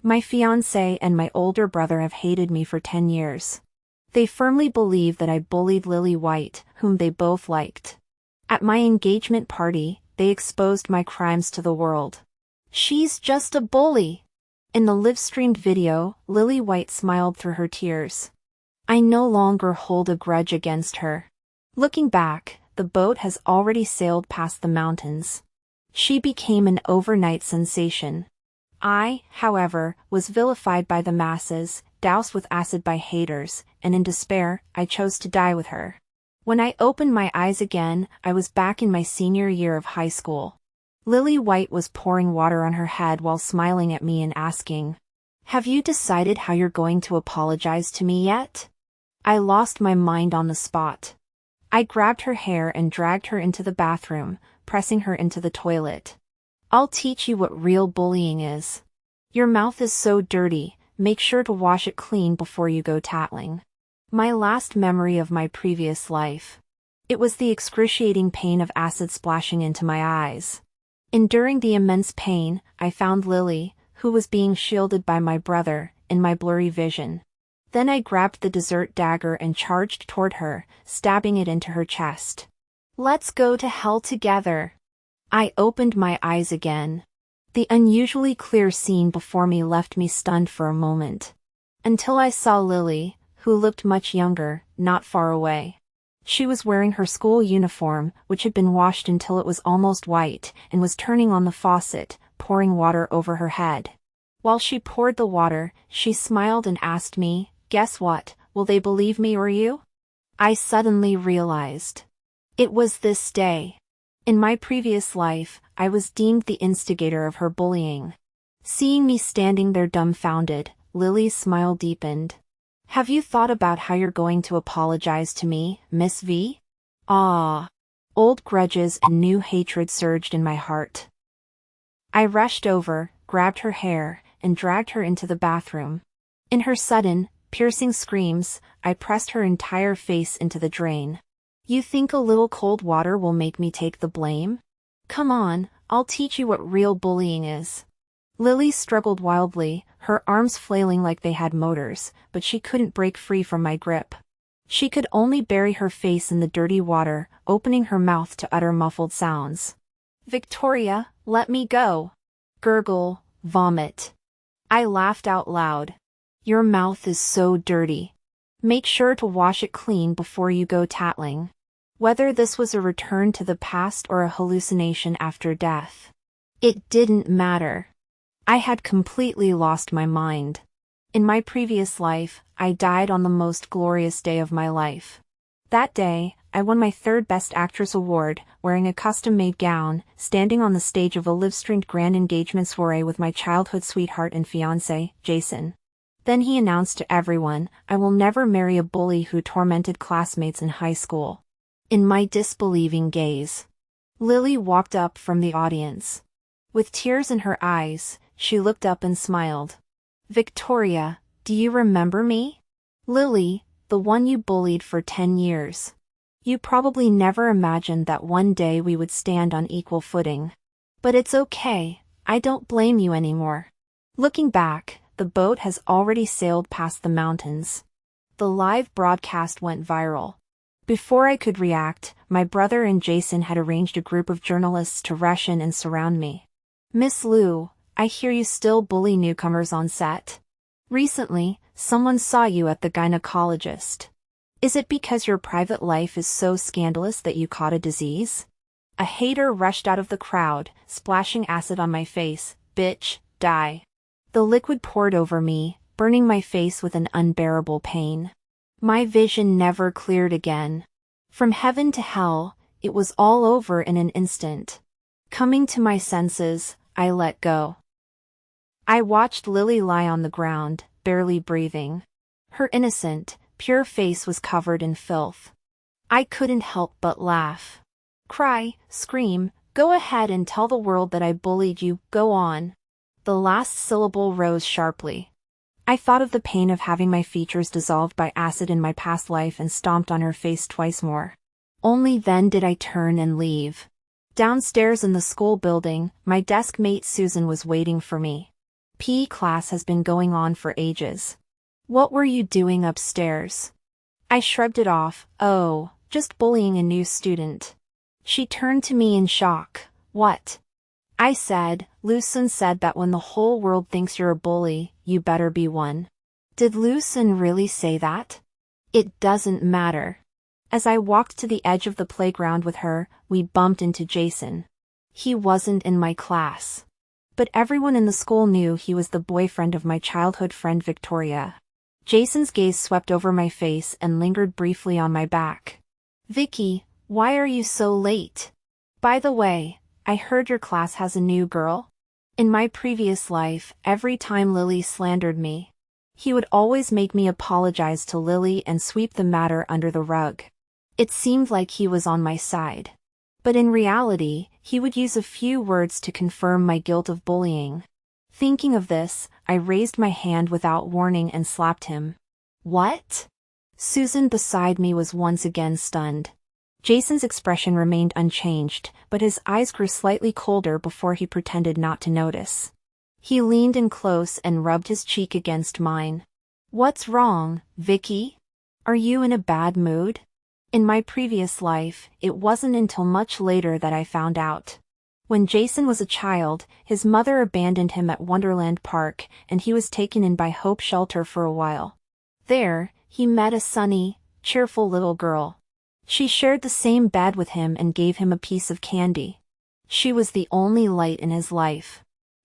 My fiancé and my older brother have hated me for 10 years. They firmly believe that I bullied Lily White, whom they both liked. At my engagement party, they exposed my crimes to the world. She's just a bully. In the live-streamed video, Lily White smiled through her tears. I no longer hold a grudge against her. Looking back, the boat has already sailed past the mountains. She became an overnight sensation. I, however, was vilified by the masses, doused with acid by haters, and in despair, I chose to die with her. When I opened my eyes again, I was back in my senior year of high school. Lily White was pouring water on her head while smiling at me and asking, "Have you decided how you're going to apologize to me yet?" I lost my mind on the spot. I grabbed her hair and dragged her into the bathroom, pressing her into the toilet. "I'll teach you what real bullying is. Your mouth is so dirty, make sure to wash it clean before you go tattling." My last memory of my previous life. It was the excruciating pain of acid splashing into my eyes. Enduring the immense pain, I found Lily, who was being shielded by my brother, in my blurry vision. Then I grabbed the dessert dagger and charged toward her, stabbing it into her chest. "Let's go to hell together." I opened my eyes again. The unusually clear scene before me left me stunned for a moment. Until I saw Lily, who looked much younger, not far away. She was wearing her school uniform, which had been washed until it was almost white, and was turning on the faucet, pouring water over her head. While she poured the water, she smiled and asked me, "Guess what, will they believe me or you?" I suddenly realized. It was this day. In my previous life, I was deemed the instigator of her bullying. Seeing me standing there dumbfounded, Lily's smile deepened. "Have you thought about how you're going to apologize to me, Miss V?" Ah. Old grudges and new hatred surged in my heart. I rushed over, grabbed her hair, and dragged her into the bathroom. In her sudden, piercing screams, I pressed her entire face into the drain. "You think a little cold water will make me take the blame? Come on, I'll teach you what real bullying is." Lily struggled wildly, her arms flailing like they had motors, but she couldn't break free from my grip. She could only bury her face in the dirty water, opening her mouth to utter muffled sounds. "Victoria, let me go." Gurgle, vomit. I laughed out loud. "Your mouth is so dirty. Make sure to wash it clean before you go tattling." Whether this was a return to the past or a hallucination after death, it didn't matter. I had completely lost my mind. In my previous life, I died on the most glorious day of my life. That day, I won my third Best Actress award, wearing a custom-made gown, standing on the stage of a live-streamed grand engagement soiree with my childhood sweetheart and fiancé, Jason. Then he announced to everyone, I will never marry a bully who tormented classmates in high school. In my disbelieving gaze, Lily walked up from the audience. With tears in her eyes, she looked up and smiled. "Victoria, do you remember me? Lily, the one you bullied for 10 years. You probably never imagined that one day we would stand on equal footing. But it's okay, I don't blame you anymore." Looking back, the boat has already sailed past the mountains. The live broadcast went viral. Before I could react, my brother and Jason had arranged a group of journalists to rush in and surround me. "Miss Lou, I hear you still bully newcomers on set. Recently, someone saw you at the gynecologist. Is it because your private life is so scandalous that you caught a disease?" A hater rushed out of the crowd, splashing acid on my face. "Bitch, die." The liquid poured over me, burning my face with an unbearable pain. My vision never cleared again. From heaven to hell, it was all over in an instant. Coming to my senses, I let go. I watched Lily lie on the ground, barely breathing. Her innocent, pure face was covered in filth. I couldn't help but laugh. Cry, scream, go ahead and tell the world that I bullied you, go on. The last syllable rose sharply. I thought of the pain of having my features dissolved by acid in my past life and stomped on her face twice more. Only then did I turn and leave. Downstairs in the school building, my desk mate Susan was waiting for me. PE class has been going on for ages. What were you doing upstairs? I shrugged it off. Oh, just bullying a new student. She turned to me in shock. What? I said, Lucen said that when the whole world thinks you're a bully, you better be one. Did Lucen really say that? It doesn't matter. As I walked to the edge of the playground with her, we bumped into Jason. He wasn't in my class. But everyone in the school knew he was the boyfriend of my childhood friend Victoria. Jason's gaze swept over my face and lingered briefly on my back. Vicky, why are you so late? By the way, I heard your class has a new girl. In my previous life, every time Lily slandered me, he would always make me apologize to Lily and sweep the matter under the rug. It seemed like he was on my side. But in reality, he would use a few words to confirm my guilt of bullying. Thinking of this, I raised my hand without warning and slapped him. What? Susan beside me was once again stunned. Jason's expression remained unchanged, but his eyes grew slightly colder before he pretended not to notice. He leaned in close and rubbed his cheek against mine. What's wrong, Vicky? Are you in a bad mood? In my previous life, it wasn't until much later that I found out. When Jason was a child, his mother abandoned him at Wonderland Park, and he was taken in by Hope Shelter for a while. There, he met a sunny, cheerful little girl. She shared the same bed with him and gave him a piece of candy. She was the only light in his life.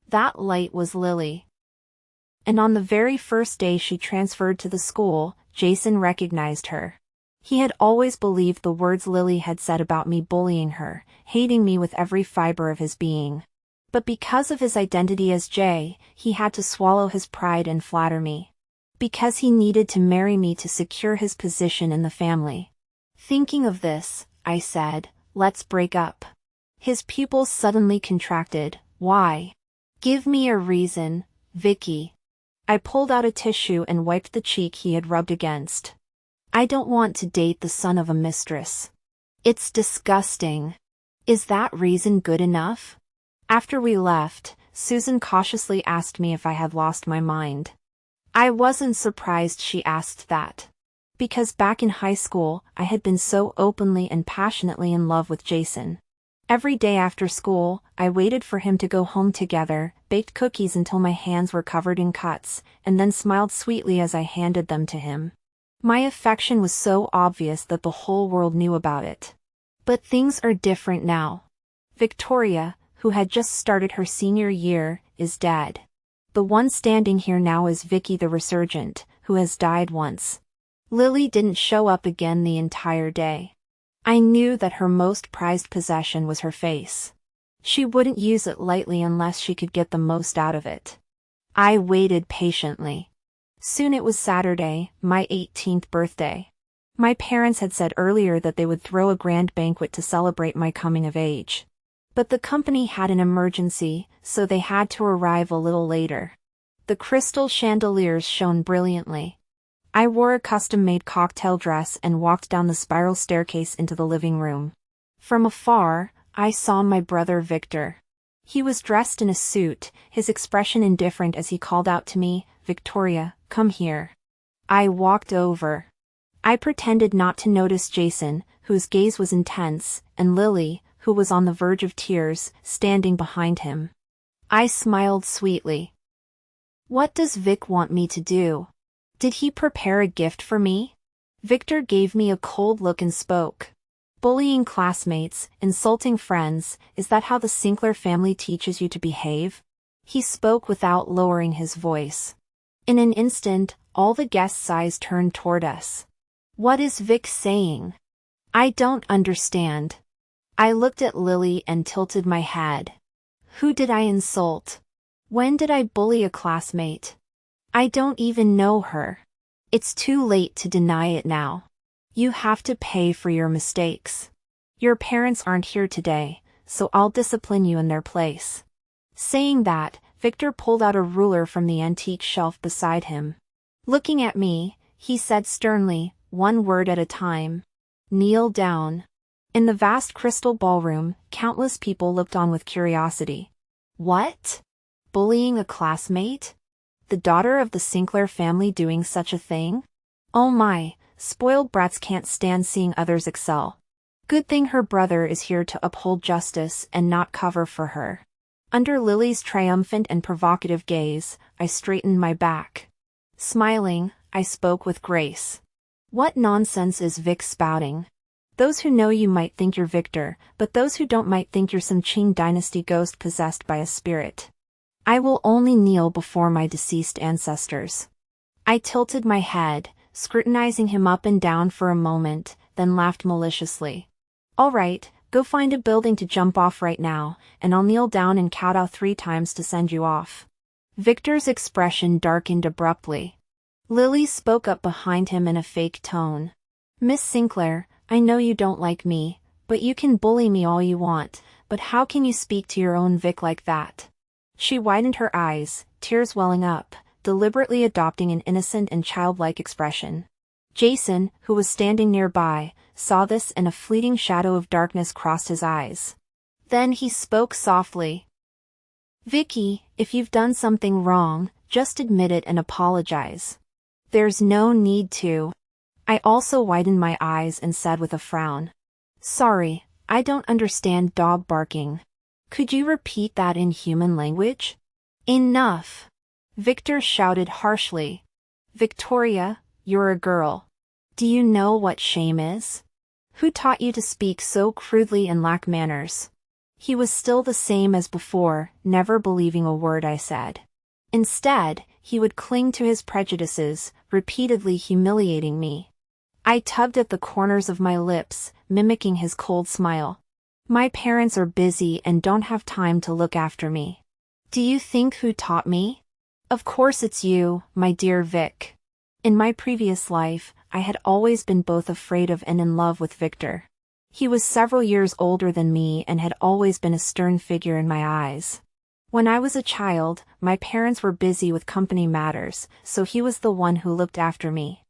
That light was Lily. And on the very first day she transferred to the school, Jason recognized her. He had always believed the words Lily had said about me bullying her, hating me with every fiber of his being. But because of his identity as Jay, he had to swallow his pride and flatter me. Because he needed to marry me to secure his position in the family. Thinking of this, I said, let's break up. His pupils suddenly contracted. Why? Give me a reason, Vicky. I pulled out a tissue and wiped the cheek he had rubbed against. I don't want to date the son of a mistress. It's disgusting. Is that reason good enough? After we left, Susan cautiously asked me if I had lost my mind. I wasn't surprised she asked that. Because back in high school, I had been so openly and passionately in love with Jason. Every day after school, I waited for him to go home together, baked cookies until my hands were covered in cuts, and then smiled sweetly as I handed them to him. My affection was so obvious that the whole world knew about it. But things are different now. Victoria, who had just started her senior year, is dead. The one standing here now is Vicky the resurgent, who has died once. Lily didn't show up again the entire day. I knew that her most prized possession was her face. She wouldn't use it lightly unless she could get the most out of it. I waited patiently. Soon it was Saturday, my 18th birthday. My parents had said earlier that they would throw a grand banquet to celebrate my coming of age. But the company had an emergency, so they had to arrive a little later. The crystal chandeliers shone brilliantly. I wore a custom-made cocktail dress and walked down the spiral staircase into the living room. From afar, I saw my brother Victor. He was dressed in a suit, his expression indifferent as he called out to me, Victoria, come here. I walked over. I pretended not to notice Jason, whose gaze was intense, and Lily, who was on the verge of tears, standing behind him. I smiled sweetly. What does Vic want me to do? Did he prepare a gift for me? Victor gave me a cold look and spoke. Bullying classmates, insulting friends, is that how the Sinclair family teaches you to behave? He spoke without lowering his voice. In an instant, all the guests' eyes turned toward us. What is Vic saying? I don't understand. I looked at Lily and tilted my head. Who did I insult? When did I bully a classmate? I don't even know her. It's too late to deny it now. You have to pay for your mistakes. Your parents aren't here today, so I'll discipline you in their place. Saying that, Victor pulled out a ruler from the antique shelf beside him. Looking at me, he said sternly, one word at a time. Kneel down. In the vast crystal ballroom, countless people looked on with curiosity. What? Bullying a classmate? The daughter of the Sinclair family doing such a thing? Oh my, spoiled brats can't stand seeing others excel. Good thing her brother is here to uphold justice and not cover for her. Under Lily's triumphant and provocative gaze, I straightened my back. Smiling, I spoke with grace. What nonsense is Vic spouting? Those who know you might think you're Victor, but those who don't might think you're some Qing dynasty ghost possessed by a spirit. I will only kneel before my deceased ancestors. I tilted my head, scrutinizing him up and down for a moment, then laughed maliciously. All right, go find a building to jump off right now, and I'll kneel down and kowtow 3 times to send you off. Victor's expression darkened abruptly. Lily spoke up behind him in a fake tone. Miss Sinclair, I know you don't like me, but you can bully me all you want, but how can you speak to your own Vic like that? She widened her eyes, tears welling up, deliberately adopting an innocent and childlike expression. Jason, who was standing nearby, saw this and a fleeting shadow of darkness crossed his eyes. Then he spoke softly. Vicky, if you've done something wrong, just admit it and apologize. There's no need to. I also widened my eyes and said with a frown. Sorry, I don't understand dog barking. Could you repeat that in human language? Enough! Victor shouted harshly. Victoria, you're a girl. Do you know what shame is? Who taught you to speak so crudely and lack manners? He was still the same as before, never believing a word I said. Instead, he would cling to his prejudices, repeatedly humiliating me. I tugged at the corners of my lips, mimicking his cold smile. My parents are busy and don't have time to look after me. Do you think who taught me? Of course it's you, my dear Vic. In my previous life, I had always been both afraid of and in love with Victor. He was several years older than me and had always been a stern figure in my eyes. When I was a child, my parents were busy with company matters, so he was the one who looked after me.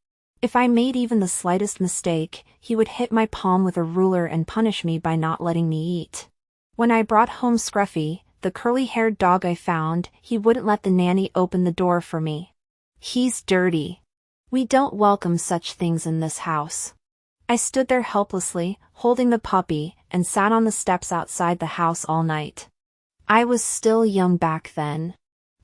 If I made even the slightest mistake, he would hit my palm with a ruler and punish me by not letting me eat. When I brought home Scruffy, the curly-haired dog I found, he wouldn't let the nanny open the door for me. He's dirty. We don't welcome such things in this house. I stood there helplessly, holding the puppy, and sat on the steps outside the house all night. I was still young back then.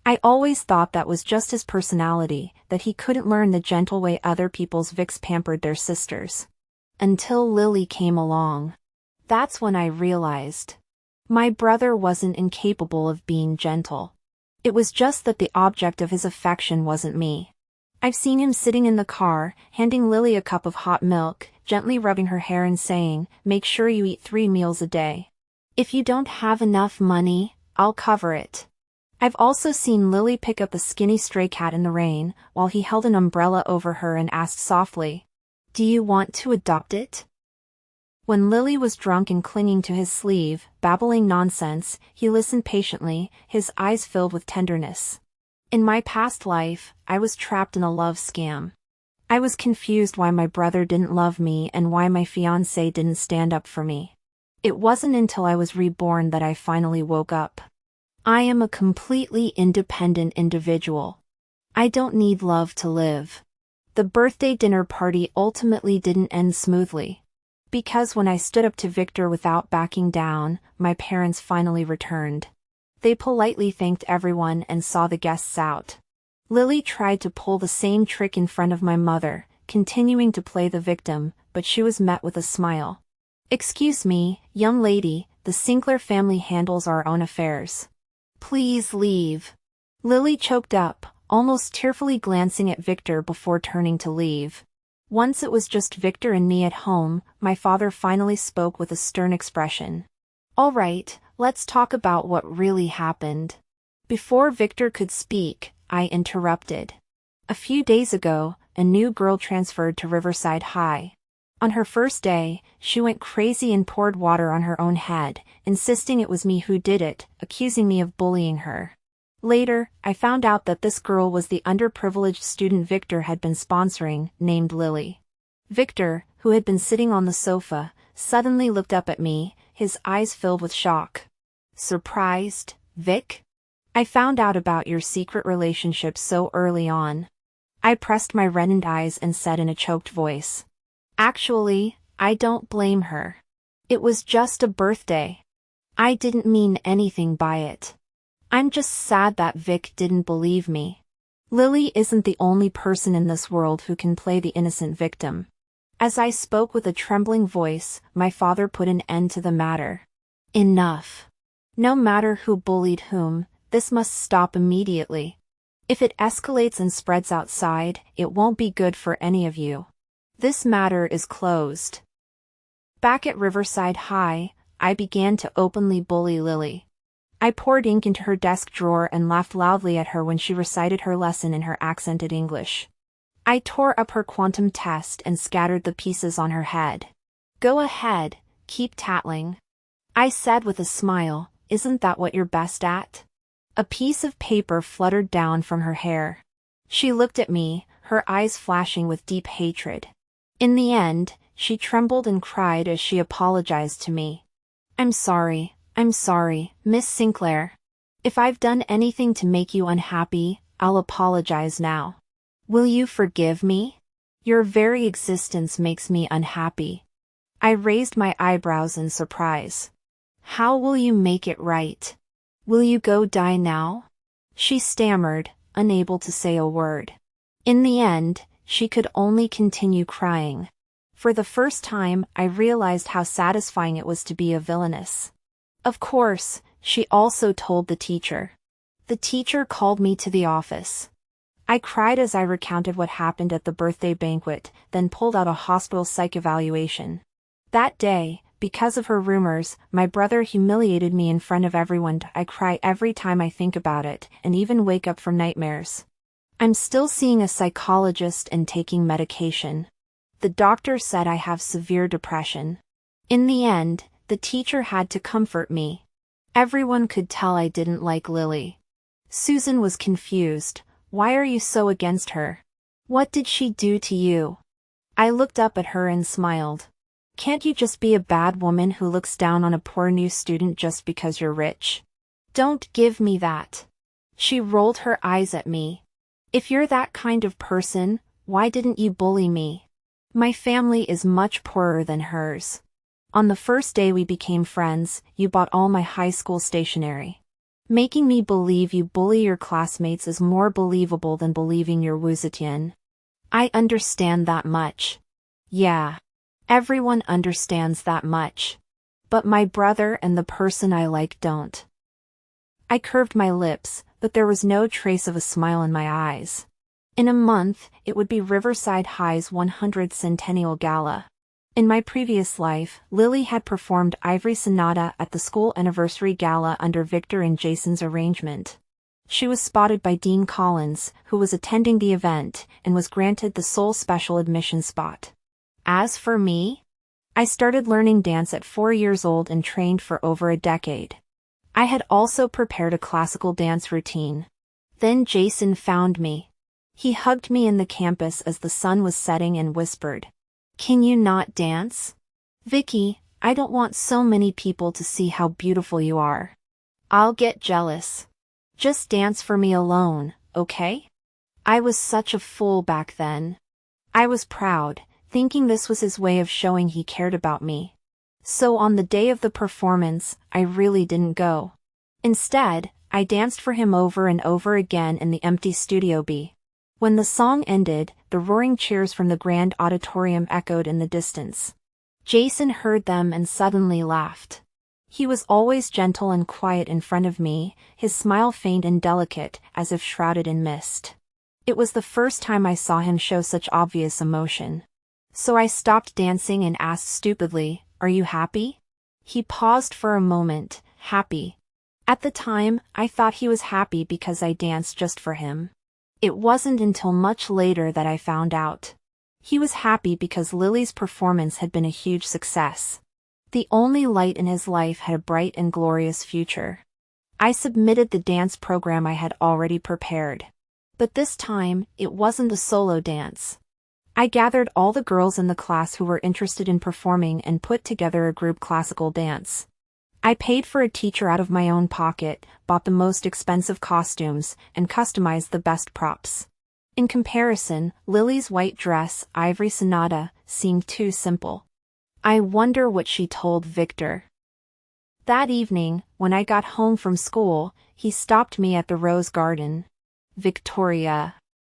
I always thought that was just his personality, that he couldn't learn the gentle way other people's Vics pampered their sisters. Until Lily came along. That's when I realized. My brother wasn't incapable of being gentle. It was just that the object of his affection wasn't me. I've seen him sitting in the car, handing Lily a cup of hot milk, gently rubbing her hair and saying, "Make sure you eat 3 meals a day. If you don't have enough money, I'll cover it." I've also seen Lily pick up a skinny stray cat in the rain, while he held an umbrella over her and asked softly, "Do you want to adopt it?" When Lily was drunk and clinging to his sleeve, babbling nonsense, he listened patiently, his eyes filled with tenderness. In my past life, I was trapped in a love scam. I was confused why my brother didn't love me and why my fiancé didn't stand up for me. It wasn't until I was reborn that I finally woke up. I am a completely independent individual. I don't need love to live. The birthday dinner party ultimately didn't end smoothly. Because when I stood up to Victor without backing down, my parents finally returned. They politely thanked everyone and saw the guests out. Lily tried to pull the same trick in front of my mother, continuing to play the victim, but she was met with a smile. "Excuse me, young lady, the Sinclair family handles our own affairs. Please leave." Lily choked up, almost tearfully glancing at Victor before turning to leave. Once it was just Victor and me at home, my father finally spoke with a stern expression. "All right, let's talk about what really happened." Before Victor could speak, I interrupted. A few days ago, a new girl transferred to Riverside High. On her first day, she went crazy and poured water on her own head, insisting it was me who did it, accusing me of bullying her. Later, I found out that this girl was the underprivileged student Victor had been sponsoring, named Lily. Victor, who had been sitting on the sofa, suddenly looked up at me, his eyes filled with shock. "Surprised, Vic?" I found out about your secret relationship so early on. I pressed my reddened eyes and said in a choked voice. Actually, I don't blame her. It was just a birthday. I didn't mean anything by it. I'm just sad that Vic didn't believe me. Lily isn't the only person in this world who can play the innocent victim. As I spoke with a trembling voice, my father put an end to the matter. Enough. No matter who bullied whom, this must stop immediately. If it escalates and spreads outside, it won't be good for any of you. This matter is closed. Back at Riverside High, I began to openly bully Lily. I poured ink into her desk drawer and laughed loudly at her when she recited her lesson in her accented English. I tore up her quantum test and scattered the pieces on her head. Go ahead, keep tattling. I said with a smile, isn't that what you're best at? A piece of paper fluttered down from her hair. She looked at me, her eyes flashing with deep hatred. In the end, she trembled and cried as she apologized to me. I'm sorry, Miss Sinclair. If I've done anything to make you unhappy, I'll apologize now. Will you forgive me? Your very existence makes me unhappy. I raised my eyebrows in surprise. How will you make it right? Will you go die now? She stammered, unable to say a word. In the end, she could only continue crying. For the first time, I realized how satisfying it was to be a villainess. Of course, she also told the teacher. The teacher called me to the office. I cried as I recounted what happened at the birthday banquet, then pulled out a hospital psych evaluation. That day, because of her rumors, my brother humiliated me in front of everyone. I cry every time I think about it, and even wake up from nightmares. I'm still seeing a psychologist and taking medication. The doctor said I have severe depression. In the end, the teacher had to comfort me. Everyone could tell I didn't like Lily. Susan was confused. Why are you so against her? What did she do to you? I looked up at her and smiled. Can't you just be a bad woman who looks down on a poor new student just because you're rich? Don't give me that. She rolled her eyes at me. If you're that kind of person, why didn't you bully me? My family is much poorer than hers. On the first day we became friends, you bought all my high school stationery. Making me believe you bully your classmates is more believable than believing you're Wuzetian. I understand that much. Yeah. Everyone understands that much. But my brother and the person I like don't. I curved my lips, but there was no trace of a smile in my eyes. In a month, it would be Riverside High's 100th Centennial Gala. In my previous life, Lily had performed Ivory Sonata at the school anniversary gala under Victor and Jason's arrangement. She was spotted by Dean Collins, who was attending the event, and was granted the sole special admission spot. As for me, I started learning dance at 4 years old and trained for over a decade. I had also prepared a classical dance routine. Then Jason found me. He hugged me in the campus as the sun was setting and whispered, "Can you not dance? Vicky, I don't want so many people to see how beautiful you are. I'll get jealous. Just dance for me alone, okay?" I was such a fool back then. I was proud, thinking this was his way of showing he cared about me. So on the day of the performance, I really didn't go. Instead, I danced for him over and over again in the empty Studio B. When the song ended, the roaring cheers from the grand auditorium echoed in the distance. Jason heard them and suddenly laughed. He was always gentle and quiet in front of me, his smile faint and delicate, as if shrouded in mist. It was the first time I saw him show such obvious emotion. So I stopped dancing and asked stupidly, "Are you happy?" He paused for a moment, happy. At the time, I thought he was happy because I danced just for him. It wasn't until much later that I found out. He was happy because Lily's performance had been a huge success. The only light in his life had a bright and glorious future. I submitted the dance program I had already prepared. But this time, it wasn't a solo dance. I gathered all the girls in the class who were interested in performing and put together a group classical dance. I paid for a teacher out of my own pocket, bought the most expensive costumes, and customized the best props. In comparison, Lily's white dress, Ivory Sonata, seemed too simple. I wonder what she told Victor. That evening, when I got home from school, he stopped me at the rose garden. Victoria.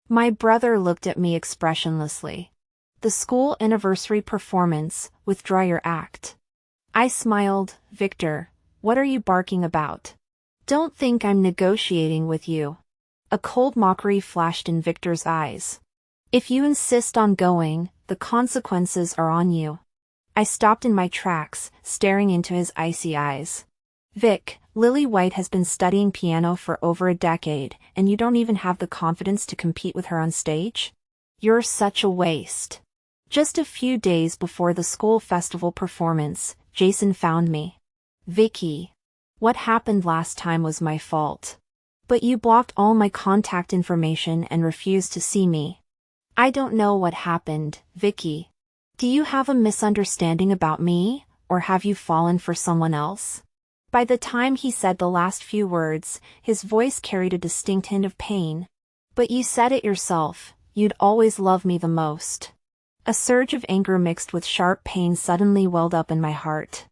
My brother looked at me expressionlessly. The school anniversary performance, withdraw your act. I smiled. Victor, what are you barking about? Don't think I'm negotiating with you. A cold mockery flashed in Victor's eyes. If you insist on going, the consequences are on you. I stopped in my tracks, staring into his icy eyes. Vic, Lily White has been studying piano for over a decade, and you don't even have the confidence to compete with her on stage? You're such a waste. Just a few days before the school festival performance, Jason found me. Vicky. What happened last time was my fault. But you blocked all my contact information and refused to see me. I don't know what happened, Vicky. Do you have a misunderstanding about me, or have you fallen for someone else? By the time he said the last few words, his voice carried a distinct hint of pain. But you said it yourself, you'd always love me the most. A surge of anger mixed with sharp pain suddenly welled up in my heart.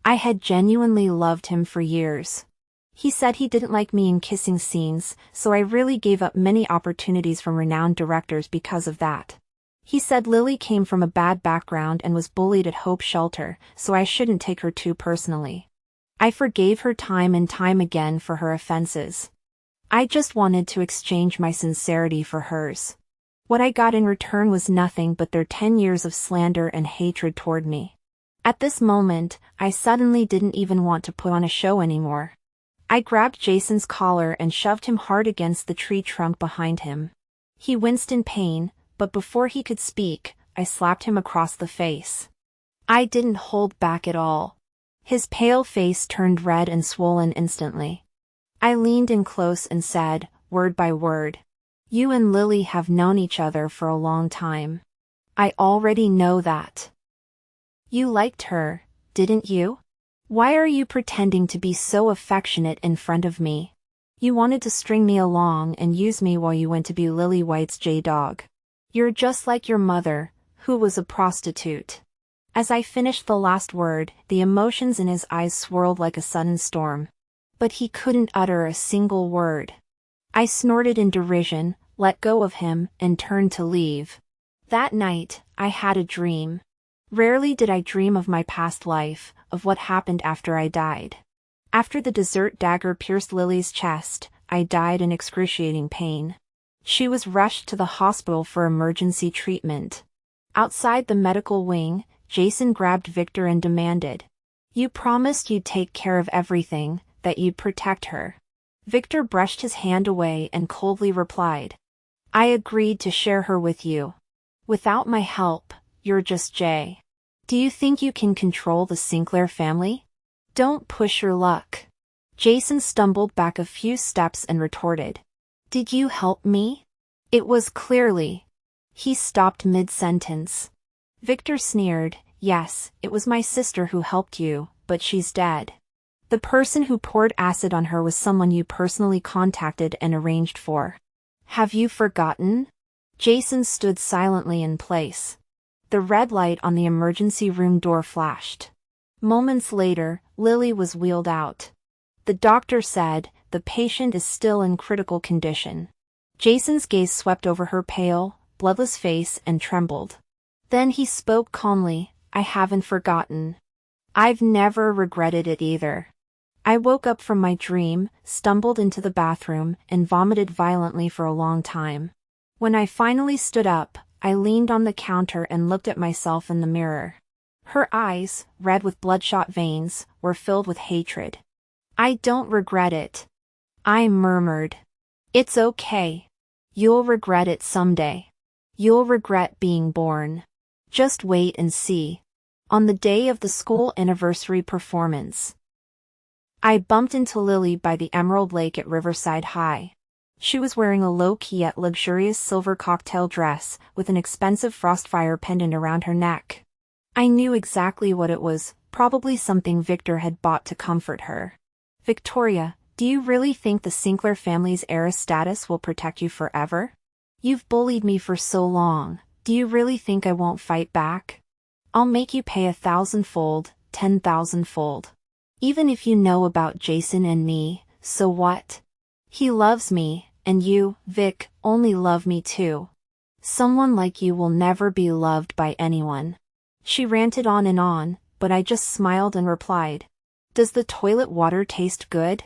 I had genuinely loved him for years. He said he didn't like me in kissing scenes, so I really gave up many opportunities from renowned directors because of that. He said Lily came from a bad background and was bullied at Hope Shelter, so I shouldn't take her too personally. I forgave her time and time again for her offenses. I just wanted to exchange my sincerity for hers. What I got in return was nothing but their 10 years of slander and hatred toward me. At this moment, I suddenly didn't even want to put on a show anymore. I grabbed Jason's collar and shoved him hard against the tree trunk behind him. He winced in pain, but before he could speak, I slapped him across the face. I didn't hold back at all. His pale face turned red and swollen instantly. I leaned in close and said, word by word, "You and Lily have known each other for a long time. I already know that. You liked her, didn't you? Why are you pretending to be so affectionate in front of me? You wanted to string me along and use me while you went to be Lily White's J-Dog. You're just like your mother, who was a prostitute." As I finished the last word, the emotions in his eyes swirled like a sudden storm. But he couldn't utter a single word. I snorted in derision, let go of him, and turned to leave. That night, I had a dream. Rarely did I dream of my past life, of what happened after I died. After the dessert dagger pierced Lily's chest, I died in excruciating pain. She was rushed to the hospital for emergency treatment. Outside the medical wing, Jason grabbed Victor and demanded, "You promised you'd take care of everything, that you'd protect her." Victor brushed his hand away and coldly replied, "I agreed to share her with you. Without my help, you're just Jay. Do you think you can control the Sinclair family? Don't push your luck." Jason stumbled back a few steps and retorted, "Did you help me?" It was clearly. He stopped mid-sentence. Victor sneered, "Yes, it was my sister who helped you, but she's dead. The person who poured acid on her was someone you personally contacted and arranged for. Have you forgotten?" Jason stood silently in place. The red light on the emergency room door flashed. Moments later, Lily was wheeled out. The doctor said, "The patient is still in critical condition." Jason's gaze swept over her pale, bloodless face and trembled. Then he spoke calmly, "I haven't forgotten. I've never regretted it either. I woke up from my dream, stumbled into the bathroom, and vomited violently for a long time. When I finally stood up, I leaned on the counter and looked at myself in the mirror. Her eyes, red with bloodshot veins, were filled with hatred. "I don't regret it." I murmured, "It's okay. You'll regret it someday. You'll regret being born. Just wait and see." On the day of the school anniversary performance, I bumped into Lily by the Emerald Lake at Riverside High. She was wearing a low-key yet luxurious silver cocktail dress, with an expensive Frostfire pendant around her neck. I knew exactly what it was, probably something Victor had bought to comfort her. Victoria, do you really think the Sinclair family's heiress status will protect you forever? You've bullied me for so long, do you really think I won't fight back? I'll make you pay 1,000-fold, 10,000-fold. Even if you know about Jason and me, so what? He loves me, and you, Vic, only love me too. Someone like you will never be loved by anyone. She ranted on, but I just smiled and replied, "Does the toilet water taste good?"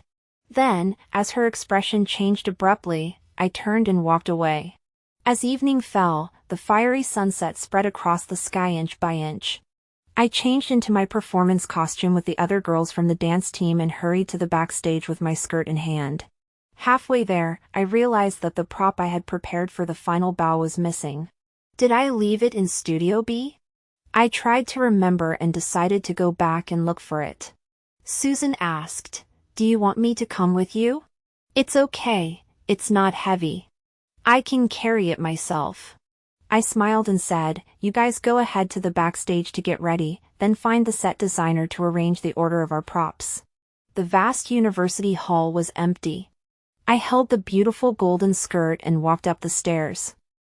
Then, as her expression changed abruptly, I turned and walked away. As evening fell, the fiery sunset spread across the sky inch by inch. I changed into my performance costume with the other girls from the dance team and hurried to the backstage with my skirt in hand. Halfway there, I realized that the prop I had prepared for the final bow was missing. Did I leave it in Studio B? I tried to remember and decided to go back and look for it. Susan asked, "Do you want me to come with you?" "It's okay, it's not heavy. I can carry it myself." I smiled and said, "You guys go ahead to the backstage to get ready, then find the set designer to arrange the order of our props." The vast university hall was empty. I held the beautiful golden skirt and walked up the stairs.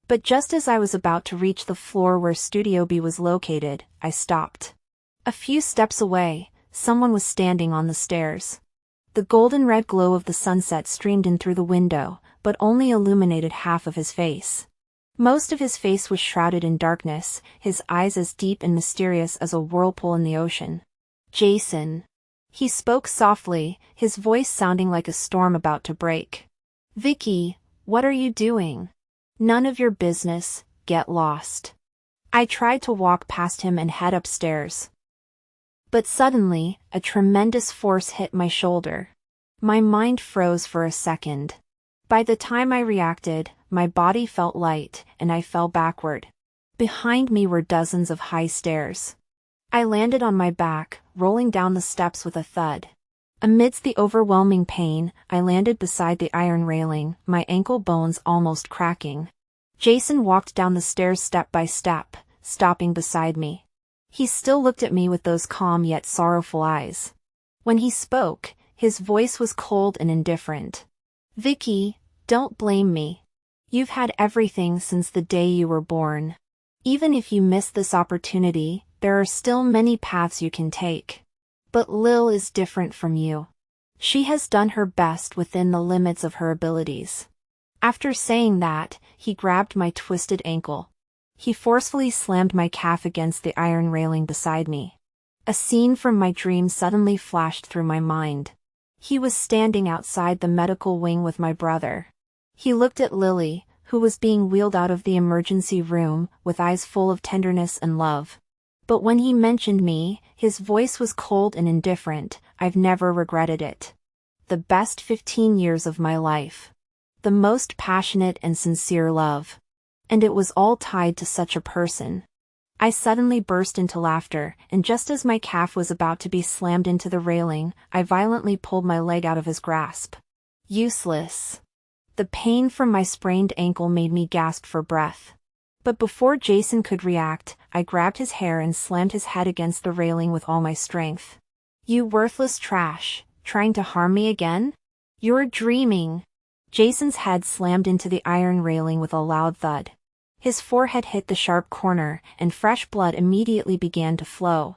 But just as I was about to reach the floor where Studio B was located, I stopped. A few steps away, someone was standing on the stairs. The golden-red glow of the sunset streamed in through the window, but only illuminated half of his face. Most of his face was shrouded in darkness, his eyes as deep and mysterious as a whirlpool in the ocean. "Jason." He spoke softly, his voice sounding like a storm about to break. "Vicky, what are you doing? None of your business, get lost." I tried to walk past him and head upstairs. But suddenly, a tremendous force hit my shoulder. My mind froze for a second. By the time I reacted, my body felt light, and I fell backward. Behind me were dozens of high stairs. I landed on my back, rolling down the steps with a thud. Amidst the overwhelming pain, I landed beside the iron railing, my ankle bones almost cracking. Jason walked down the stairs step by step, stopping beside me. He still looked at me with those calm yet sorrowful eyes. When he spoke, his voice was cold and indifferent. "Vicky, don't blame me. You've had everything since the day you were born. Even if you miss this opportunity, there are still many paths you can take. But Lil is different from you. She has done her best within the limits of her abilities." After saying that, he grabbed my twisted ankle. He forcefully slammed my calf against the iron railing beside me. A scene from my dream suddenly flashed through my mind. He was standing outside the medical wing with my brother. He looked at Lily, who was being wheeled out of the emergency room, with eyes full of tenderness and love. But when he mentioned me, his voice was cold and indifferent. I've never regretted it. The best 15 years of my life. The most passionate and sincere love. And it was all tied to such a person. I suddenly burst into laughter, and just as my calf was about to be slammed into the railing, I violently pulled my leg out of his grasp. Useless. The pain from my sprained ankle made me gasp for breath. But before Jason could react, I grabbed his hair and slammed his head against the railing with all my strength. "You worthless trash, trying to harm me again? You're dreaming." Jason's head slammed into the iron railing with a loud thud. His forehead hit the sharp corner, and fresh blood immediately began to flow.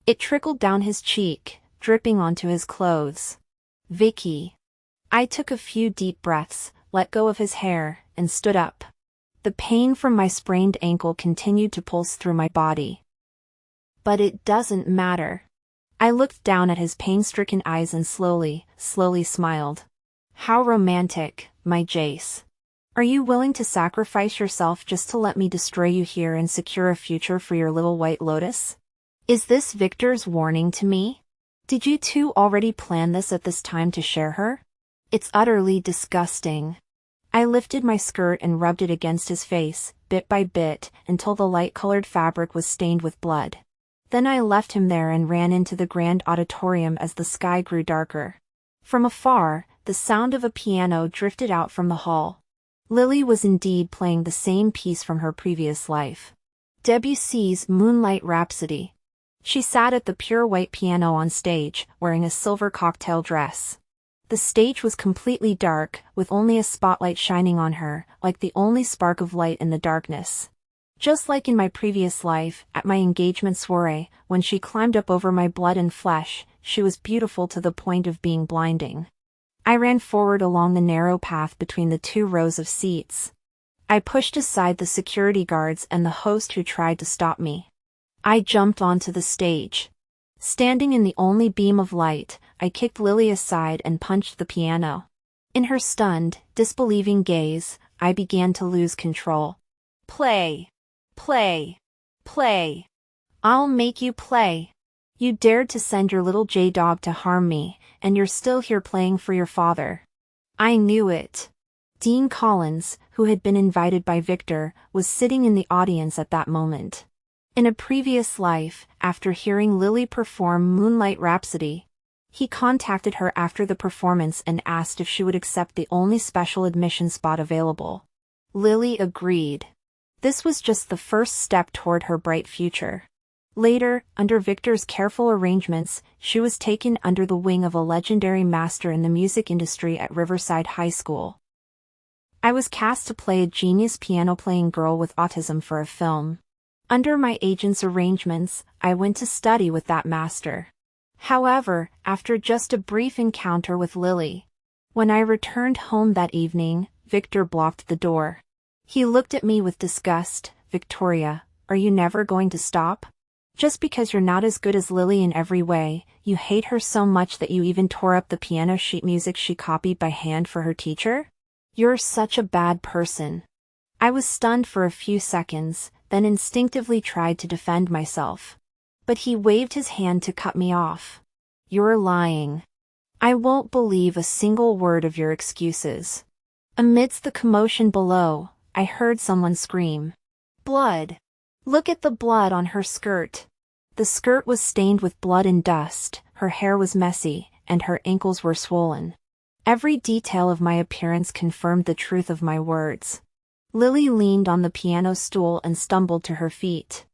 It trickled down his cheek, dripping onto his clothes. "Vicky." I took a few deep breaths, let go of his hair, and stood up. The pain from my sprained ankle continued to pulse through my body. "But it doesn't matter." I looked down at his pain-stricken eyes and slowly smiled. "How romantic, my Jace. Are you willing to sacrifice yourself just to let me destroy you here and secure a future for your little white lotus? Is this Victor's warning to me? Did you two already plan this at this time to share her? It's utterly disgusting." I lifted my skirt and rubbed it against his face, bit by bit, until the light-colored fabric was stained with blood. Then I left him there and ran into the grand auditorium as the sky grew darker. From afar, the sound of a piano drifted out from the hall. Lily was indeed playing the same piece from her previous life. Debussy's Moonlight Rhapsody. She sat at the pure white piano on stage, wearing a silver cocktail dress. The stage was completely dark, with only a spotlight shining on her, like the only spark of light in the darkness. Just like in my previous life, at my engagement soiree, when she climbed up over my blood and flesh, she was beautiful to the point of being blinding. I ran forward along the narrow path between the 2 rows of seats. I pushed aside the security guards and the host who tried to stop me. I jumped onto the stage. Standing in the only beam of light, I kicked Lily aside and punched the piano. In her stunned, disbelieving gaze, I began to lose control. Play! Play! Play! I'll make you play! You dared to send your little J-dog to harm me, and you're still here playing for your father. I knew it. Dean Collins, who had been invited by Victor, was sitting in the audience at that moment. In a previous life, after hearing Lily perform Moonlight Rhapsody, he contacted her after the performance and asked if she would accept the only special admission spot available. Lily agreed. This was just the first step toward her bright future. Later, under Victor's careful arrangements, she was taken under the wing of a legendary master in the music industry at Riverside High School. I was cast to play a genius piano-playing girl with autism for a film. Under my agent's arrangements, I went to study with that master. However, after just a brief encounter with Lily, when I returned home that evening, Victor blocked the door. He looked at me with disgust. Victoria, are you never going to stop? Just because you're not as good as Lily in every way, you hate her so much that you even tore up the piano sheet music she copied by hand for her teacher? You're such a bad person. I was stunned for a few seconds, then instinctively tried to defend myself. But he waved his hand to cut me off. You're lying. I won't believe a single word of your excuses. Amidst the commotion below, I heard someone scream. Blood! Look at the blood on her skirt. The skirt was stained with blood and dust, her hair was messy, and her ankles were swollen. Every detail of my appearance confirmed the truth of my words. Lily leaned on the piano stool and stumbled to her feet.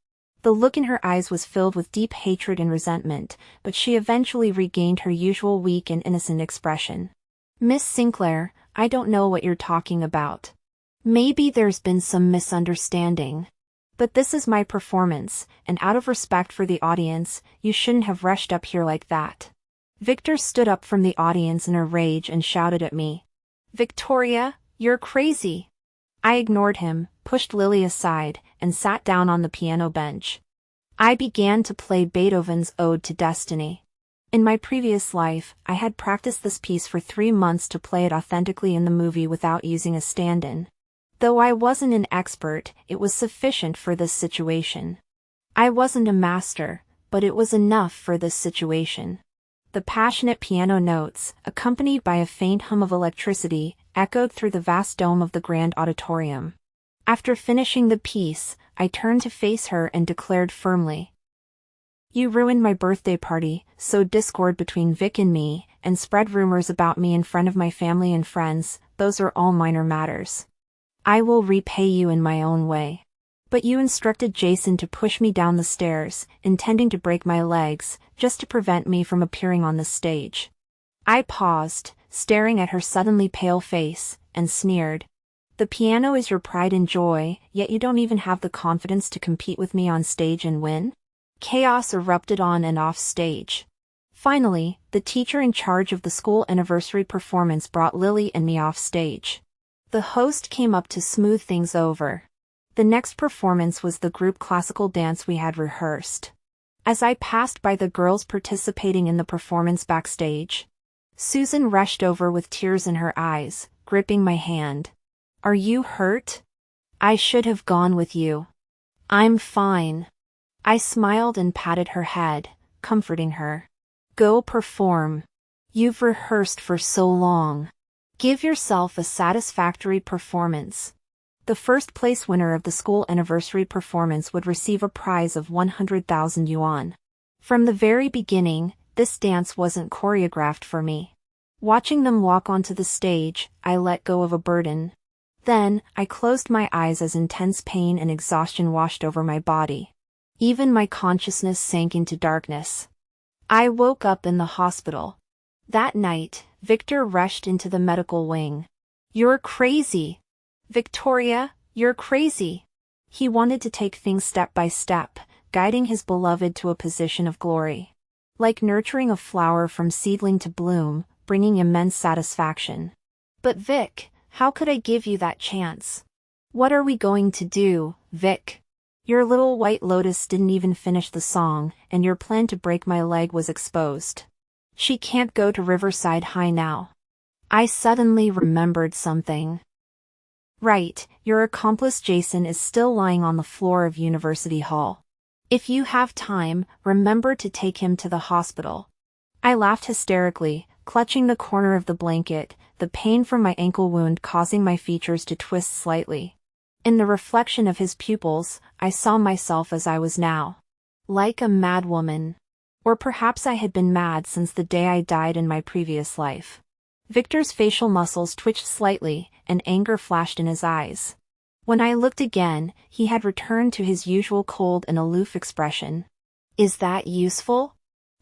The look in her eyes was filled with deep hatred and resentment, but she eventually regained her usual weak and innocent expression. Miss Sinclair, I don't know what you're talking about. Maybe there's been some misunderstanding. But this is my performance, and out of respect for the audience, you shouldn't have rushed up here like that. Victor stood up from the audience in a rage and shouted at me. Victoria, you're crazy. I ignored him, pushed Lily aside, and sat down on the piano bench. I began to play Beethoven's Ode to Destiny. In my previous life, I had practiced this piece for 3 months to play it authentically in the movie without using a stand-in. Though I wasn't an expert, it was sufficient for this situation. I wasn't a master, but it was enough for this situation. The passionate piano notes, accompanied by a faint hum of electricity, echoed through the vast dome of the grand auditorium. After finishing the piece, I turned to face her and declared firmly, You ruined my birthday party, sowed discord between Vic and me, and spread rumors about me in front of my family and friends. Those are all minor matters. I will repay you in my own way. But you instructed Jason to push me down the stairs, intending to break my legs, just to prevent me from appearing on the stage. I paused, staring at her suddenly pale face, and sneered. The piano is your pride and joy, yet you don't even have the confidence to compete with me on stage and win? Chaos erupted on and off stage. Finally, the teacher in charge of the school anniversary performance brought Lily and me off stage. The host came up to smooth things over. The next performance was the group classical dance we had rehearsed. As I passed by the girls participating in the performance backstage, Susan rushed over with tears in her eyes, gripping my hand. Are you hurt? I should have gone with you. I'm fine. I smiled and patted her head, comforting her. Go perform. You've rehearsed for so long. Give yourself a satisfactory performance. The first place winner of the school anniversary performance would receive a prize of 100,000 yuan. From the very beginning, this dance wasn't choreographed for me. Watching them walk onto the stage, I let go of a burden. Then, I closed my eyes as intense pain and exhaustion washed over my body. Even my consciousness sank into darkness. I woke up in the hospital. That night, Victor rushed into the medical wing. "You're crazy. Victoria, you're crazy." He wanted to take things step by step, guiding his beloved to a position of glory. Like nurturing a flower from seedling to bloom, bringing immense satisfaction. "But Vic, how could I give you that chance? What are we going to do, Vic? Your little white lotus didn't even finish the song, and your plan to break my leg was exposed. She can't go to Riverside High now." I suddenly remembered something. Right, your accomplice Jason is still lying on the floor of University Hall. If you have time, remember to take him to the hospital. I laughed hysterically, clutching the corner of the blanket, the pain from my ankle wound causing my features to twist slightly. In the reflection of his pupils, I saw myself as I was now. Like a mad woman. Or perhaps I had been mad since the day I died in my previous life. Victor's facial muscles twitched slightly, and anger flashed in his eyes. When I looked again, he had returned to his usual cold and aloof expression. "Is that useful?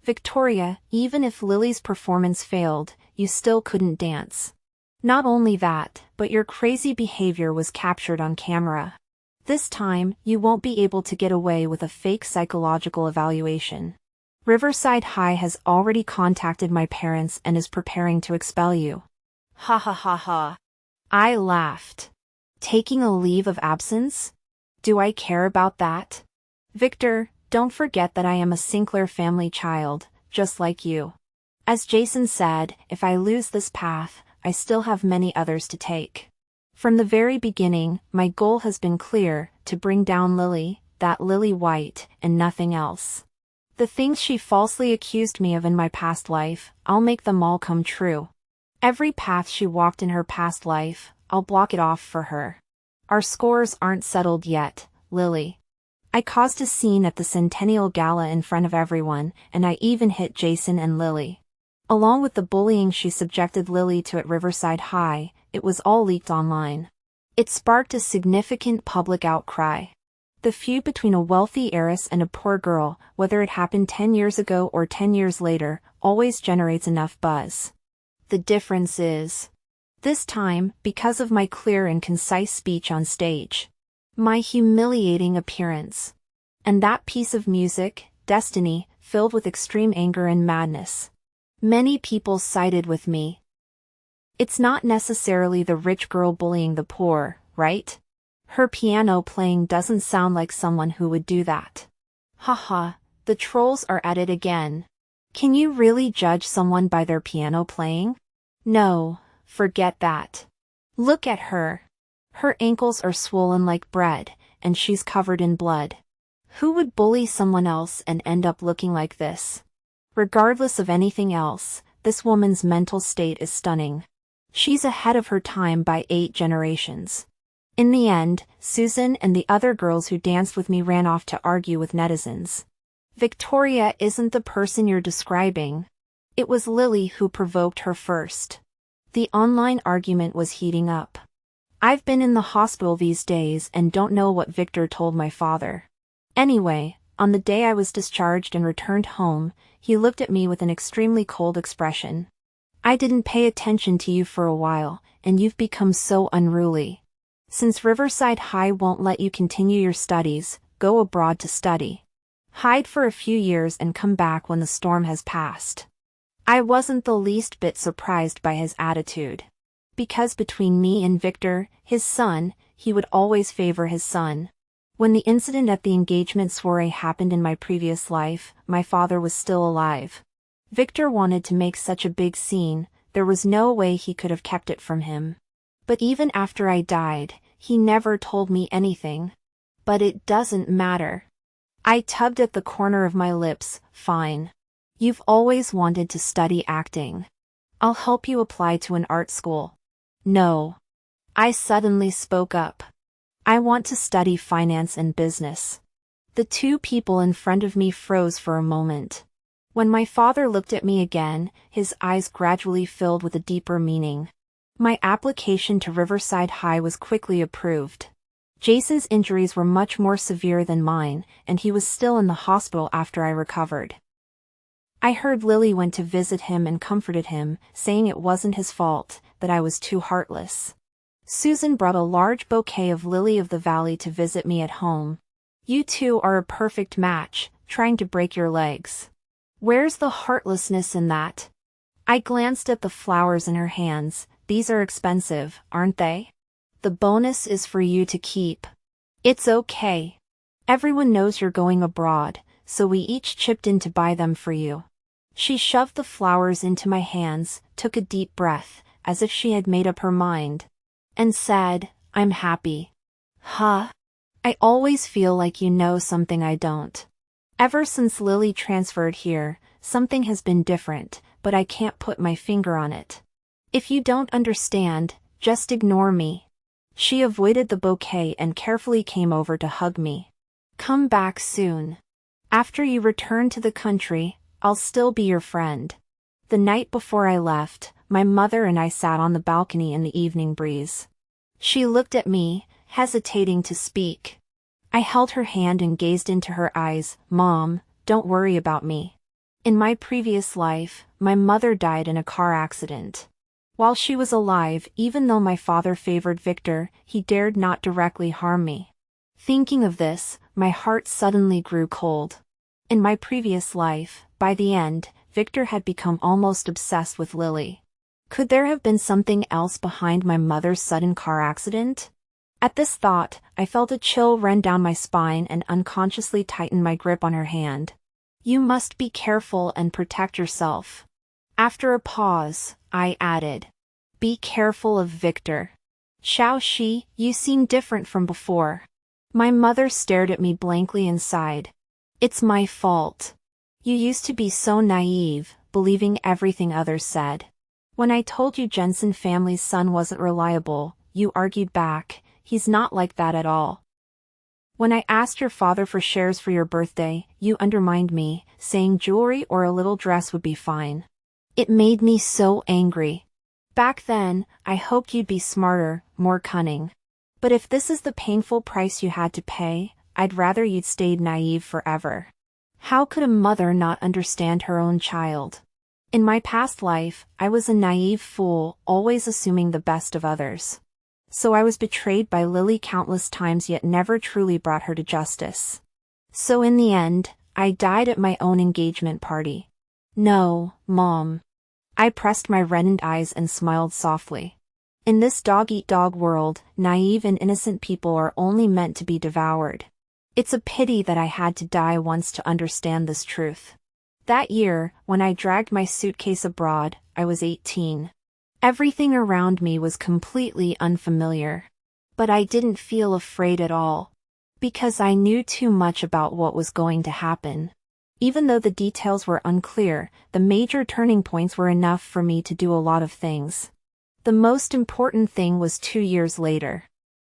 Victoria, even if Lily's performance failed, you still couldn't dance. Not only that, but your crazy behavior was captured on camera. This time, you won't be able to get away with a fake psychological evaluation. Riverside High has already contacted my parents and is preparing to expel you." Ha ha ha ha. I laughed. Taking a leave of absence? Do I care about that? Victor, don't forget that I am a Sinclair family child, just like you. As Jason said, if I lose this path, I still have many others to take. From the very beginning, my goal has been clear, to bring down Lily, that Lily White, and nothing else. The things she falsely accused me of in my past life, I'll make them all come true. Every path she walked in her past life, I'll block it off for her. Our scores aren't settled yet, Lily. I caused a scene at the Centennial Gala in front of everyone, and I even hit Jason and Lily. Along with the bullying she subjected Lily to at Riverside High, it was all leaked online. It sparked a significant public outcry. The feud between a wealthy heiress and a poor girl, whether it happened 10 years ago or 10 years later, always generates enough buzz. The difference is, this time, because of my clear and concise speech on stage. My humiliating appearance. And that piece of music, Destiny, filled with extreme anger and madness. Many people sided with me. It's not necessarily the rich girl bullying the poor, right? Her piano playing doesn't sound like someone who would do that. Haha, the trolls are at it again. Can you really judge someone by their piano playing? No, forget that. Look at her. Her ankles are swollen like bread, and she's covered in blood. Who would bully someone else and end up looking like this? Regardless of anything else, this woman's mental state is stunning. She's ahead of her time by 8 generations. In the end, Susan and the other girls who danced with me ran off to argue with netizens. Victoria isn't the person you're describing. It was Lily who provoked her first. The online argument was heating up. I've been in the hospital these days and don't know what Victor told my father. Anyway, on the day I was discharged and returned home, he looked at me with an extremely cold expression. "I didn't pay attention to you for a while, and you've become so unruly. Since Riverside High won't let you continue your studies, go abroad to study. Hide for a few years and come back when the storm has passed." I wasn't the least bit surprised by his attitude. Because between me and Victor, his son, he would always favor his son. When the incident at the engagement soiree happened in my previous life, my father was still alive. Victor wanted to make such a big scene, there was no way he could have kept it from him. But even after I died, he never told me anything. But it doesn't matter. I tugged at the corner of my lips. Fine. You've always wanted to study acting. I'll help you apply to an art school. No. I suddenly spoke up. I want to study finance and business. The two people in front of me froze for a moment. When my father looked at me again, his eyes gradually filled with a deeper meaning. My application to Riverside High was quickly approved. Jason's injuries were much more severe than mine, and he was still in the hospital after I recovered. I heard Lily went to visit him and comforted him, saying it wasn't his fault, that I was too heartless. Susan brought a large bouquet of lily of the valley to visit me at home. You two are a perfect match, trying to break your legs. Where's the heartlessness in that? I glanced at the flowers in her hands. These are expensive, aren't they? The bonus is for you to keep. It's okay. Everyone knows you're going abroad, so we each chipped in to buy them for you. She shoved the flowers into my hands, took a deep breath, as if she had made up her mind, and said, I'm happy. Huh? I always feel like you know something I don't. Ever since Lily transferred here, something has been different, but I can't put my finger on it. If you don't understand, just ignore me. She avoided the bouquet and carefully came over to hug me. Come back soon. After you return to the country, I'll still be your friend. The night before I left, my mother and I sat on the balcony in the evening breeze. She looked at me, hesitating to speak. I held her hand and gazed into her eyes. Mom, don't worry about me. In my previous life, my mother died in a car accident. While she was alive, even though my father favored Victor, he dared not directly harm me. Thinking of this, my heart suddenly grew cold. In my previous life, by the end, Victor had become almost obsessed with Lily. Could there have been something else behind my mother's sudden car accident? At this thought, I felt a chill run down my spine and unconsciously tightened my grip on her hand. You must be careful and protect yourself. After a pause, I added, be careful of Victor. Xiaoxi, you seem different from before. My mother stared at me blankly and sighed. It's my fault. You used to be so naive, believing everything others said. When I told you Jensen family's son wasn't reliable, you argued back, he's not like that at all. When I asked your father for shares for your birthday, you undermined me, saying jewelry or a little dress would be fine. It made me so angry. Back then, I hoped you'd be smarter, more cunning. But if this is the painful price you had to pay, I'd rather you'd stayed naive forever. How could a mother not understand her own child? In my past life, I was a naive fool, always assuming the best of others. So I was betrayed by Lily countless times yet never truly brought her to justice. So in the end, I died at my own engagement party. No, Mom. I pressed my reddened eyes and smiled softly. In this dog-eat-dog world, naive and innocent people are only meant to be devoured. It's a pity that I had to die once to understand this truth. That year, when I dragged my suitcase abroad, I was 18. Everything around me was completely unfamiliar. But I didn't feel afraid at all. Because I knew too much about what was going to happen. Even though the details were unclear, the major turning points were enough for me to do a lot of things. The most important thing was 2 years later.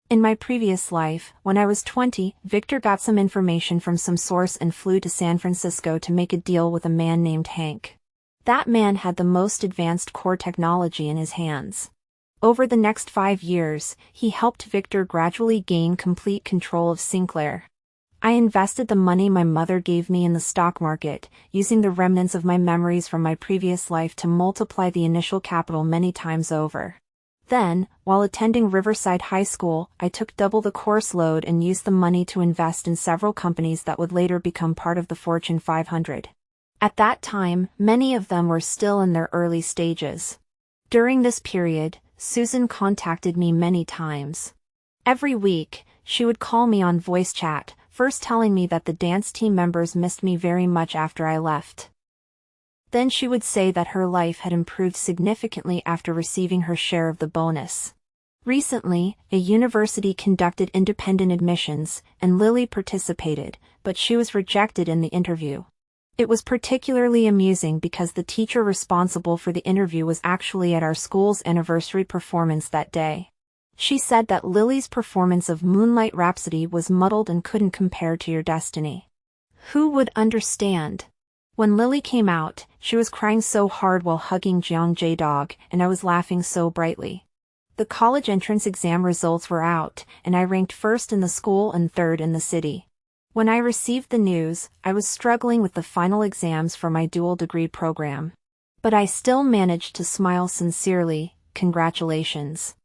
In my previous life, when I was 20, Victor got some information from some source and flew to San Francisco to make a deal with a man named Hank. That man had the most advanced core technology in his hands. Over the next 5 years, he helped Victor gradually gain complete control of Sinclair. I invested the money my mother gave me in the stock market, using the remnants of my memories from my previous life to multiply the initial capital many times over. Then, while attending Riverside High School, I took double the course load and used the money to invest in several companies that would later become part of the Fortune 500. At that time, many of them were still in their early stages. During this period, Susan contacted me many times. Every week, she would call me on voice chat, first telling me that the dance team members missed me very much after I left. Then she would say that her life had improved significantly after receiving her share of the bonus. Recently, a university conducted independent admissions, and Lily participated, but she was rejected in the interview. It was particularly amusing because the teacher responsible for the interview was actually at our school's anniversary performance that day. She said that Lily's performance of Moonlight Rhapsody was muddled and couldn't compare to Your Destiny. Who would understand? When Lily came out, she was crying so hard while hugging Jiang J-Dog, and I was laughing so brightly. The college entrance exam results were out, and I ranked first in the school and third in the city. When I received the news, I was struggling with the final exams for my dual degree program. But I still managed to smile sincerely. Congratulations.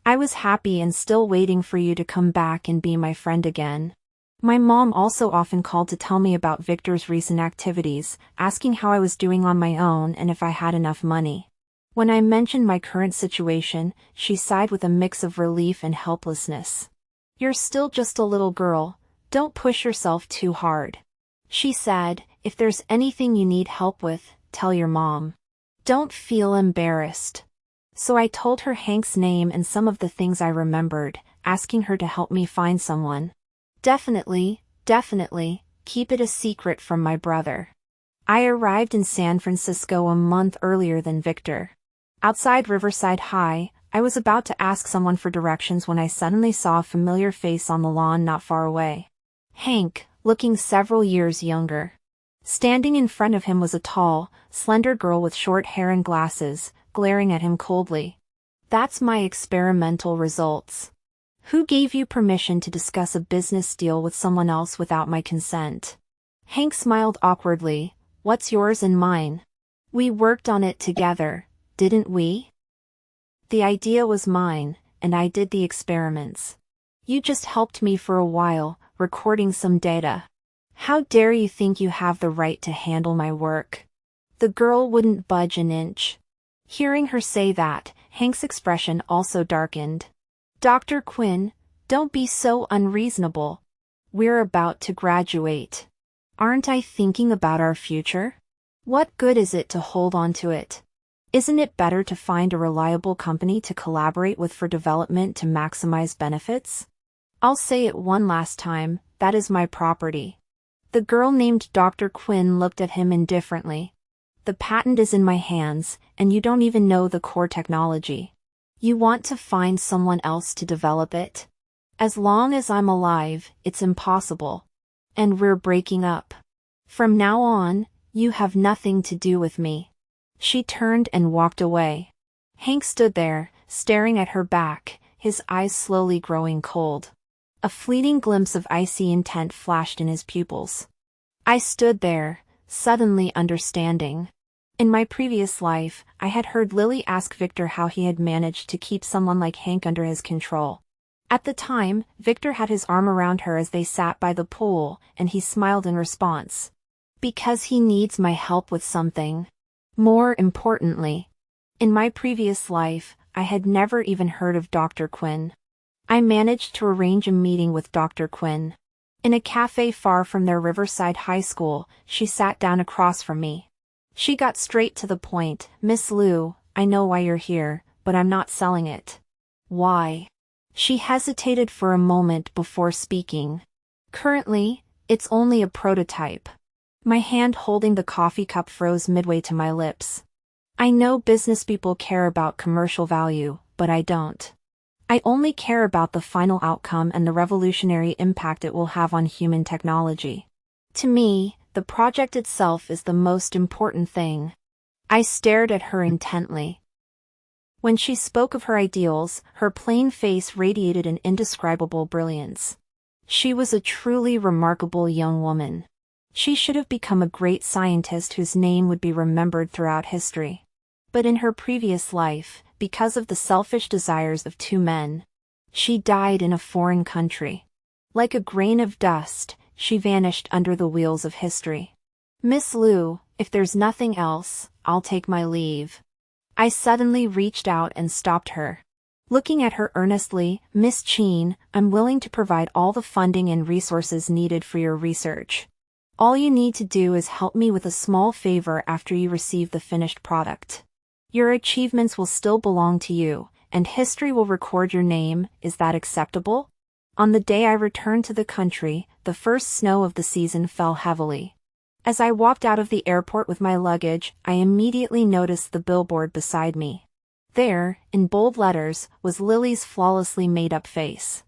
I was happy and still waiting for you to come back and be my friend again. My mom also often called to tell me about Victor's recent activities, asking how I was doing on my own and if I had enough money. When I mentioned my current situation, she sighed with a mix of relief and helplessness. You're still just a little girl, don't push yourself too hard. She said, if there's anything you need help with, tell your mom. Don't feel embarrassed. So I told her Hank's name and some of the things I remembered, asking her to help me find someone. Definitely, keep it a secret from my brother. I arrived in San Francisco a month earlier than Victor. Outside Riverside High, I was about to ask someone for directions when I suddenly saw a familiar face on the lawn not far away. Hank, looking several years younger. Standing in front of him was a tall, slender girl with short hair and glasses, glaring at him coldly. That's my experimental results. Who gave you permission to discuss a business deal with someone else without my consent? Hank smiled awkwardly. What's yours and mine? We worked on it together, didn't we? The idea was mine, and I did the experiments. You just helped me for a while, recording some data. How dare you think you have the right to handle my work? The girl wouldn't budge an inch. Hearing her say that, Hank's expression also darkened. Dr. Quinn, don't be so unreasonable. We're about to graduate. Aren't I thinking about our future? What good is it to hold on to it? Isn't it better to find a reliable company to collaborate with for development to maximize benefits? I'll say it one last time, that is my property. The girl named Dr. Quinn looked at him indifferently. The patent is in my hands, and you don't even know the core technology. You want to find someone else to develop it? As long as I'm alive, it's impossible. And we're breaking up. From now on, you have nothing to do with me. She turned and walked away. Hank stood there, staring at her back, his eyes slowly growing cold. A fleeting glimpse of icy intent flashed in his pupils. I stood there, suddenly understanding. In my previous life, I had heard Lily ask Victor how he had managed to keep someone like Hank under his control. At the time, Victor had his arm around her as they sat by the pool, and he smiled in response. Because he needs my help with something. More importantly, in my previous life, I had never even heard of Dr. Quinn. I managed to arrange a meeting with Dr. Quinn. In a cafe far from their Riverside High School, she sat down across from me. She got straight to the point. Miss Liu, I know why you're here, but I'm not selling it. Why? She hesitated for a moment before speaking. Currently, it's only a prototype. My hand holding the coffee cup froze midway to my lips. I know business people care about commercial value, but I don't. I only care about the final outcome and the revolutionary impact it will have on human technology. To me, the project itself is the most important thing. I stared at her intently. When she spoke of her ideals, her plain face radiated an indescribable brilliance. She was a truly remarkable young woman. She should have become a great scientist whose name would be remembered throughout history. But in her previous life, because of the selfish desires of two men, she died in a foreign country. Like a grain of dust, she vanished under the wheels of history. Miss Liu, if there's nothing else, I'll take my leave. I suddenly reached out and stopped her. Looking at her earnestly, Miss Chin, I'm willing to provide all the funding and resources needed for your research. All you need to do is help me with a small favor after you receive the finished product. Your achievements will still belong to you, and history will record your name. Is that acceptable? On the day I returned to the country, the first snow of the season fell heavily. As I walked out of the airport with my luggage, I immediately noticed the billboard beside me. There, in bold letters, was Lily's flawlessly made-up face.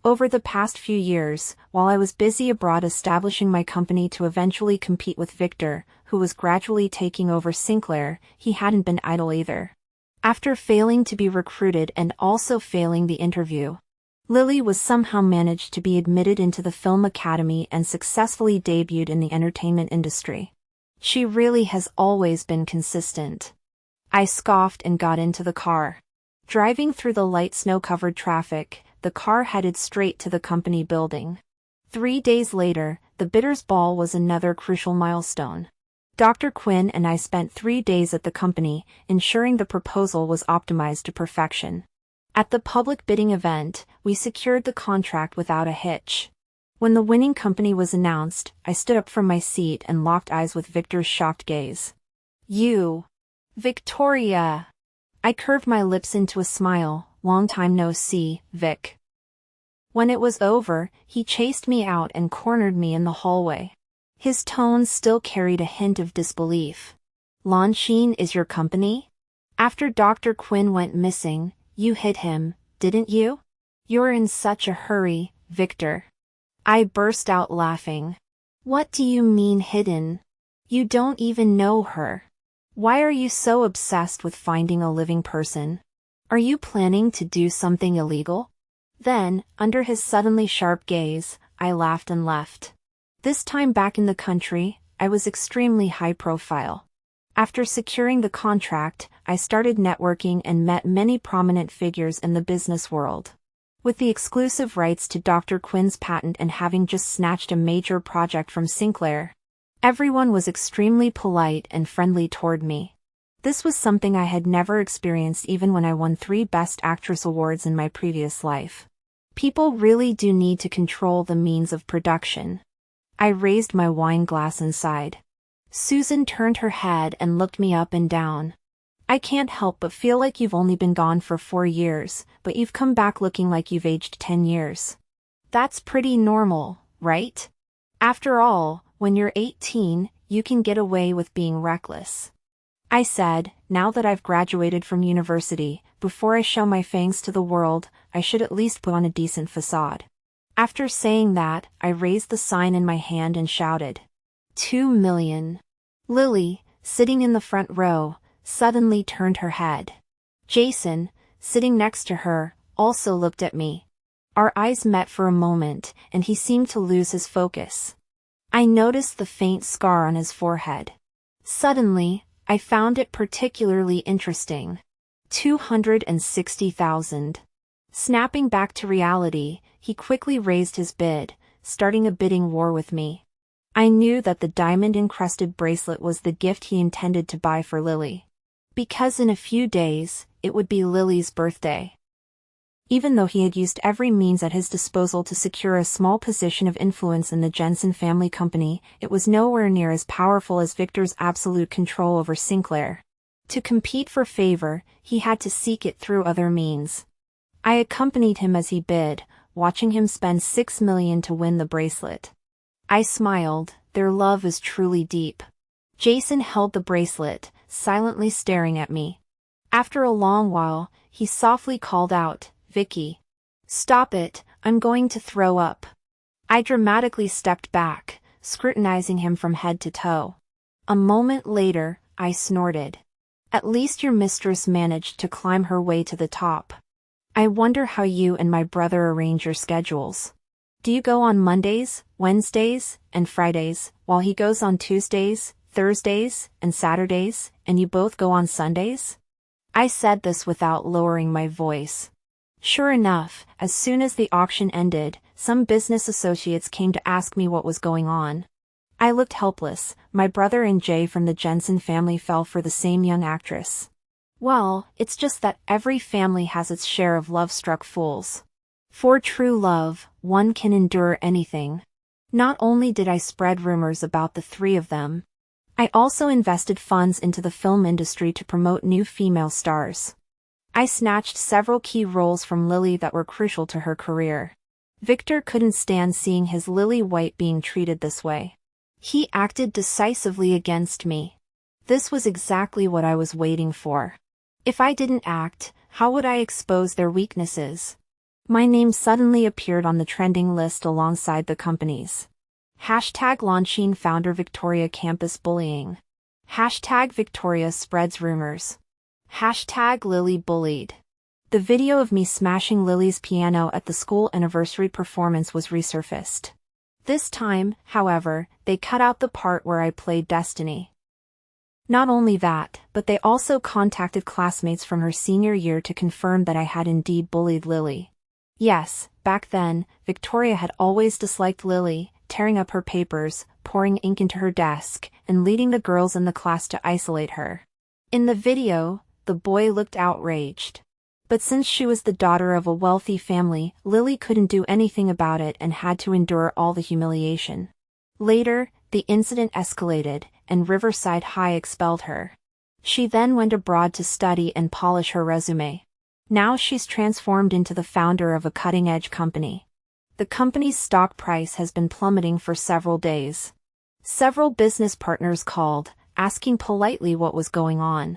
Over the past few years, while I was busy abroad establishing my company to eventually compete with Victor, who was gradually taking over Sinclair, he hadn't been idle either. After failing to be recruited and also failing the interview, Lily was somehow managed to be admitted into the film academy and successfully debuted in the entertainment industry. She really has always been consistent. I scoffed and got into the car. Driving through the light snow-covered traffic, the car headed straight to the company building. 3 days later, the Bitters Ball was another crucial milestone. Dr. Quinn and I spent 3 days at the company, ensuring the proposal was optimized to perfection. At the public bidding event, we secured the contract without a hitch. When the winning company was announced, I stood up from my seat and locked eyes with Victor's shocked gaze. "You! Victoria!" I curved my lips into a smile. "Long time no see, Vic." When it was over, he chased me out and cornered me in the hallway. His tone still carried a hint of disbelief. "Longsheen is your company? After Dr. Quinn went missing, you hit him, didn't you? You're in such a hurry, Victor." I burst out laughing. "What do you mean hidden? You don't even know her. Why are you so obsessed with finding a living person? Are you planning to do something illegal?" Then, under his suddenly sharp gaze, I laughed and left. This time back in the country, I was extremely high profile. After securing the contract, I started networking and met many prominent figures in the business world. With the exclusive rights to Dr. Quinn's patent and having just snatched a major project from Sinclair, everyone was extremely polite and friendly toward me. This was something I had never experienced even when I won 3 Best Actress awards in my previous life. People really do need to control the means of production. I raised my wine glass and sighed. Susan turned her head and looked me up and down. "I can't help but feel like you've only been gone for 4 years, but you've come back looking like you've aged 10 years. That's pretty normal, right? After all, when you're 18, you can get away with being reckless." I said, "Now that I've graduated from university, before I show my fangs to the world, I should at least put on a decent facade." After saying that, I raised the sign in my hand and shouted, "2 million. Lily, sitting in the front row, suddenly turned her head. Jason, sitting next to her, also looked at me. Our eyes met for a moment, and he seemed to lose his focus. I noticed the faint scar on his forehead. Suddenly, I found it particularly interesting. 260,000. Snapping back to reality, he quickly raised his bid, starting a bidding war with me. I knew that the diamond-encrusted bracelet was the gift he intended to buy for Lily. Because in a few days, it would be Lily's birthday. Even though he had used every means at his disposal to secure a small position of influence in the Jensen family company, it was nowhere near as powerful as Victor's absolute control over Sinclair. To compete for favor, he had to seek it through other means. I accompanied him as he bid, watching him spend 6 million to win the bracelet. I smiled. Their love is truly deep. Jason held the bracelet, silently staring at me. After a long while, he softly called out, "Vicky. Stop it, I'm going to throw up." I dramatically stepped back, scrutinizing him from head to toe. A moment later, I snorted. "At least your mistress managed to climb her way to the top. I wonder how you and my brother arrange your schedules. Do you go on Mondays, Wednesdays, and Fridays, while he goes on Tuesdays, Thursdays, and Saturdays, and you both go on Sundays?" I said this without lowering my voice. Sure enough, as soon as the auction ended, some business associates came to ask me what was going on. I looked helpless. My brother and Jay from the Jensen family fell for the same young actress. Well, it's just that every family has its share of love-struck fools. For true love, one can endure anything. Not only did I spread rumors about the 3 of them, I also invested funds into the film industry to promote new female stars. I snatched several key roles from Lily that were crucial to her career. Victor couldn't stand seeing his Lily White being treated this way. He acted decisively against me. This was exactly what I was waiting for. If I didn't act, how would I expose their weaknesses? My name suddenly appeared on the trending list alongside the company's. #Longsheen founder Victoria campus bullying. #Victoria spreads rumors. Hashtag Lily bullied. The video of me smashing Lily's piano at the school anniversary performance was resurfaced. This time, however, they cut out the part where I played Destiny. Not only that, but they also contacted classmates from her senior year to confirm that I had indeed bullied Lily. Yes, back then, Victoria had always disliked Lily, tearing up her papers, pouring ink into her desk, and leading the girls in the class to isolate her. In the video, the boy looked outraged. But since she was the daughter of a wealthy family, Lily couldn't do anything about it and had to endure all the humiliation. Later, the incident escalated, and Riverside High expelled her. She then went abroad to study and polish her resume. Now she's transformed into the founder of a cutting-edge company. The company's stock price has been plummeting for several days. Several business partners called, asking politely what was going on.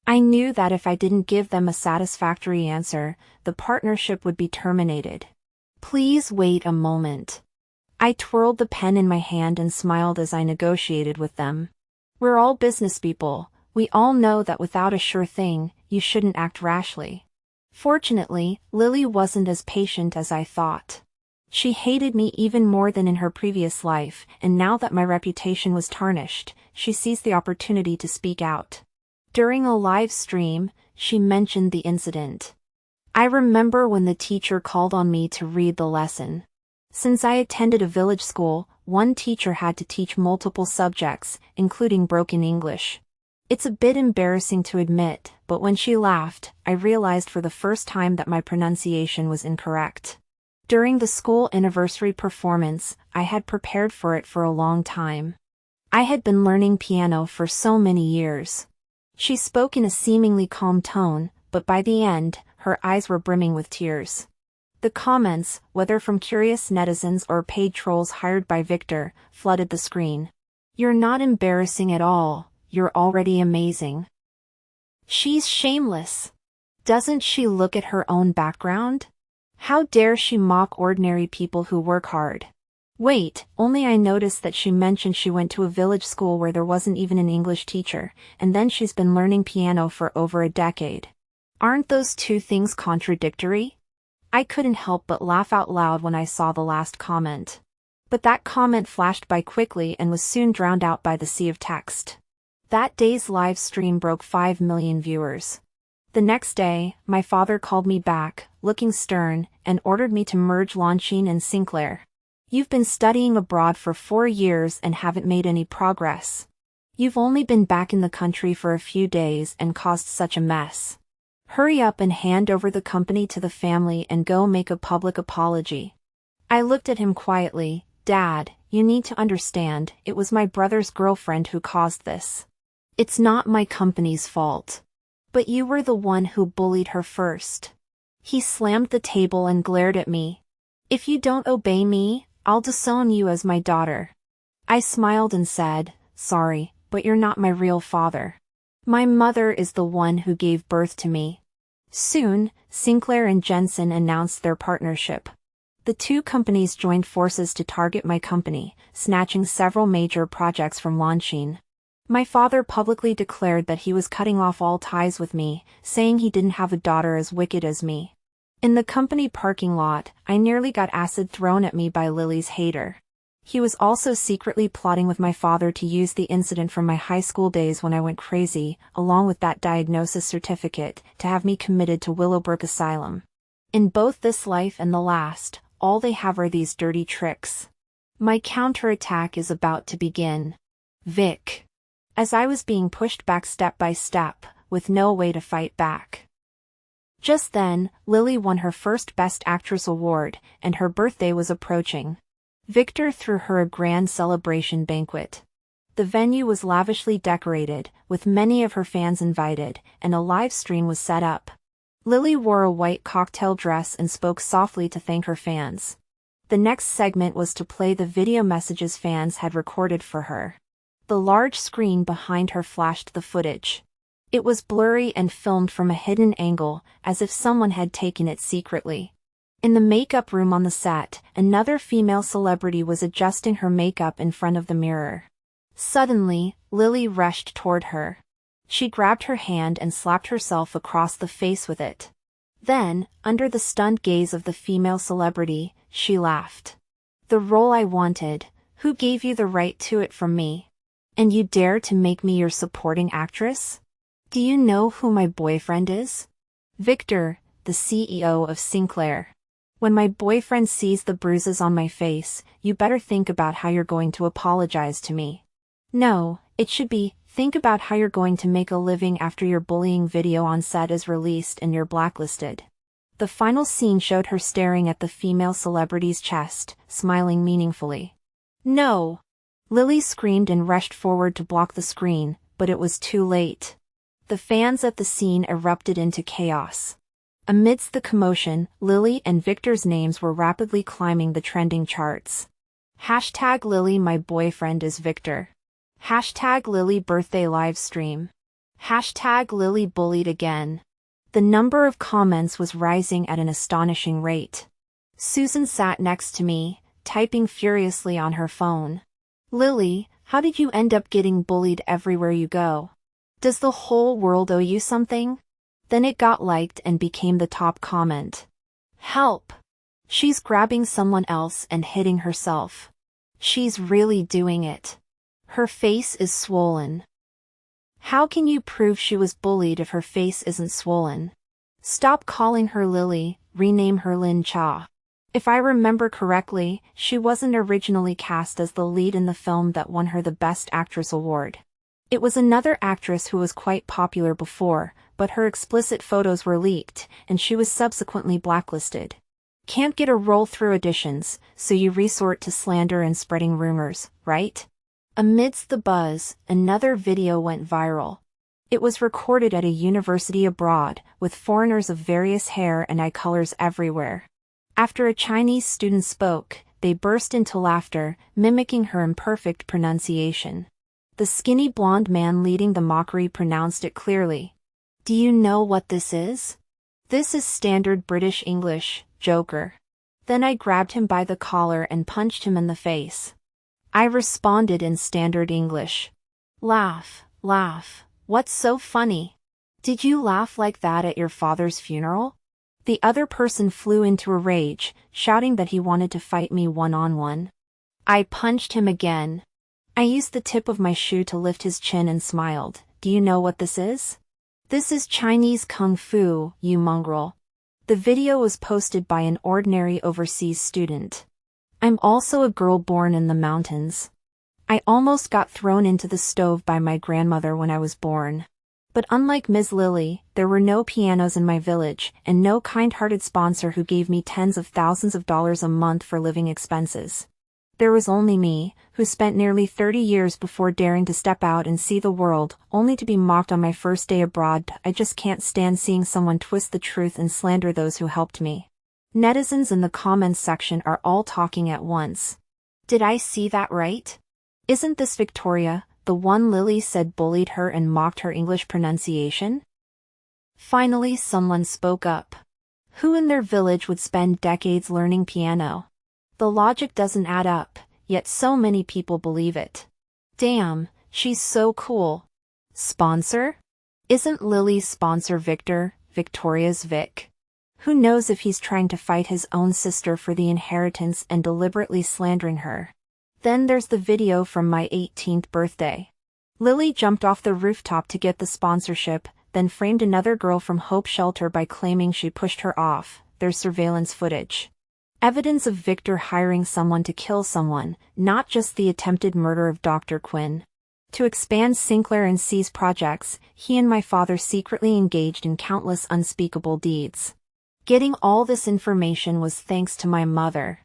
I knew that if I didn't give them a satisfactory answer, the partnership would be terminated. Please wait a moment. I twirled the pen in my hand and smiled as I negotiated with them. We're all business people. We all know that without a sure thing, you shouldn't act rashly. Fortunately, Lily wasn't as patient as I thought. She hated me even more than in her previous life, and now that my reputation was tarnished, she seized the opportunity to speak out. During a live stream, she mentioned the incident. I remember when the teacher called on me to read the lesson. Since I attended a village school, one teacher had to teach multiple subjects, including broken English. It's a bit embarrassing to admit, but when she laughed, I realized for the first time that my pronunciation was incorrect. During the school anniversary performance, I had prepared for it for a long time. I had been learning piano for so many years. She spoke in a seemingly calm tone, but by the end, her eyes were brimming with tears. The comments, whether from curious netizens or paid trolls hired by Victor, flooded the screen. You're not embarrassing at all, you're already amazing. She's shameless. Doesn't she look at her own background? How dare she mock ordinary people who work hard? Wait, only I noticed that she mentioned she went to a village school where there wasn't even an English teacher, and then she's been learning piano for over a decade. Aren't those two things contradictory? I couldn't help but laugh out loud when I saw the last comment. But that comment flashed by quickly and was soon drowned out by the sea of text. That day's live stream broke 5 million viewers. The next day, my father called me back, looking stern, and ordered me to merge Longines and Sinclair. You've been studying abroad for 4 years and haven't made any progress. You've only been back in the country for a few days and caused such a mess. Hurry up and hand over the company to the family and go make a public apology. I looked at him quietly. Dad, you need to understand, it was my brother's girlfriend who caused this. It's not my company's fault. But you were the one who bullied her first. He slammed the table and glared at me. If you don't obey me, I'll disown you as my daughter. I smiled and said, sorry, but you're not my real father. My mother is the one who gave birth to me. Soon, Sinclair and Jensen announced their partnership. The two companies joined forces to target my company, snatching several major projects from Longines. My father publicly declared that he was cutting off all ties with me, saying he didn't have a daughter as wicked as me. In the company parking lot, I nearly got acid thrown at me by Lily's hater. He was also secretly plotting with my father to use the incident from my high school days when I went crazy, along with that diagnosis certificate, to have me committed to Willowbrook Asylum. In both this life and the last, all they have are these dirty tricks. My counterattack is about to begin. Vic. As I was being pushed back step by step, with no way to fight back. Just then, Lily won her first Best Actress award, and her birthday was approaching. Victor threw her a grand celebration banquet. The venue was lavishly decorated, with many of her fans invited, and a live stream was set up. Lily wore a white cocktail dress and spoke softly to thank her fans. The next segment was to play the video messages fans had recorded for her. The large screen behind her flashed the footage. It was blurry and filmed from a hidden angle, as if someone had taken it secretly. In the makeup room on the set, another female celebrity was adjusting her makeup in front of the mirror. Suddenly, Lily rushed toward her. She grabbed her hand and slapped herself across the face with it. Then, under the stunned gaze of the female celebrity, she laughed. The role I wanted, who gave you the right to it from me? And you dare to make me your supporting actress? Do you know who my boyfriend is? Victor, the CEO of Sinclair. When my boyfriend sees the bruises on my face, you better think about how you're going to apologize to me. No, it should be, think about how you're going to make a living after your bullying video on set is released and you're blacklisted. The final scene showed her staring at the female celebrity's chest, smiling meaningfully. No! Lily screamed and rushed forward to block the screen, but it was too late. The fans at the scene erupted into chaos. Amidst the commotion, Lily and Victor's names were rapidly climbing the trending charts. Hashtag Lily my boyfriend is Victor. Hashtag Lily birthday livestream. Hashtag Lily bullied again. The number of comments was rising at an astonishing rate. Susan sat next to me, typing furiously on her phone. Lily, how did you end up getting bullied everywhere you go? Does the whole world owe you something? Then it got liked and became the top comment. Help! She's grabbing someone else and hitting herself. She's really doing it. Her face is swollen. How can you prove she was bullied if her face isn't swollen? Stop calling her Lily, rename her Lin Cha. If I remember correctly, she wasn't originally cast as the lead in the film that won her the Best Actress award. It was another actress who was quite popular before, but her explicit photos were leaked, and she was subsequently blacklisted. Can't get a role through auditions, so you resort to slander and spreading rumors, right? Amidst the buzz, another video went viral. It was recorded at a university abroad, with foreigners of various hair and eye colors everywhere. After a Chinese student spoke, they burst into laughter, mimicking her imperfect pronunciation. The skinny blonde man leading the mockery pronounced it clearly. Do you know what this is? This is standard British English, Joker. Then I grabbed him by the collar and punched him in the face. I responded in standard English. Laugh, laugh, what's so funny? Did you laugh like that at your father's funeral? The other person flew into a rage, shouting that he wanted to fight me one-on-one. I punched him again. I used the tip of my shoe to lift his chin and smiled. Do you know what this is? This is Chinese Kung Fu, you mongrel. The video was posted by an ordinary overseas student. I'm also a girl born in the mountains. I almost got thrown into the stove by my grandmother when I was born. But unlike Ms. Lily, there were no pianos in my village, and no kind-hearted sponsor who gave me tens of thousands of dollars a month for living expenses. There was only me, who spent nearly 30 years before daring to step out and see the world, only to be mocked on my first day abroad. I just can't stand seeing someone twist the truth and slander those who helped me. Netizens in the comments section are all talking at once. Did I see that right? Isn't this Victoria, the one Lily said bullied her and mocked her English pronunciation? Finally someone spoke up. Who in their village would spend decades learning piano? The logic doesn't add up, yet so many people believe it. Damn, she's so cool. Sponsor? Isn't Lily's sponsor Victor, Victoria's Vic? Who knows if he's trying to fight his own sister for the inheritance and deliberately slandering her? Then there's the video from my 18th birthday. Lily jumped off the rooftop to get the sponsorship, then framed another girl from Hope Shelter by claiming she pushed her off. There's surveillance footage. Evidence of Victor hiring someone to kill someone, not just the attempted murder of Dr. Quinn. To expand Sinclair and C's projects, he and my father secretly engaged in countless unspeakable deeds. Getting all this information was thanks to my mother.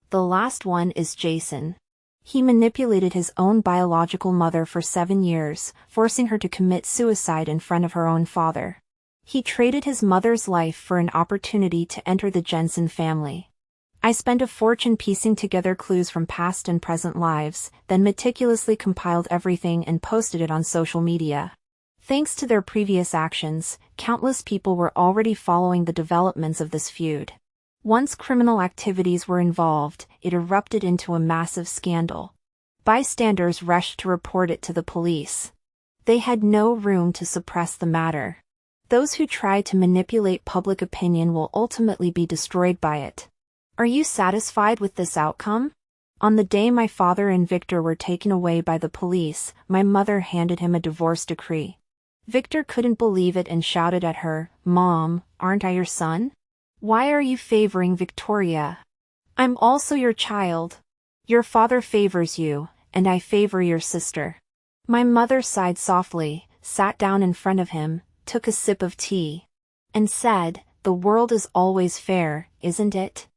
The last one is Jason. He manipulated his own biological mother for 7 years, forcing her to commit suicide in front of her own father. He traded his mother's life for an opportunity to enter the Jensen family. I spent a fortune piecing together clues from past and present lives, then meticulously compiled everything and posted it on social media. Thanks to their previous actions, countless people were already following the developments of this feud. Once criminal activities were involved, it erupted into a massive scandal. Bystanders rushed to report it to the police. They had no room to suppress the matter. Those who try to manipulate public opinion will ultimately be destroyed by it. Are you satisfied with this outcome? On the day my father and Victor were taken away by the police, my mother handed him a divorce decree. Victor couldn't believe it and shouted at her, "Mom, aren't I your son? Why are you favoring Victoria? I'm also your child. Your father favors you, and I favor your sister." My mother sighed softly, sat down in front of him, took a sip of tea, and said, "The world is always fair, isn't it?"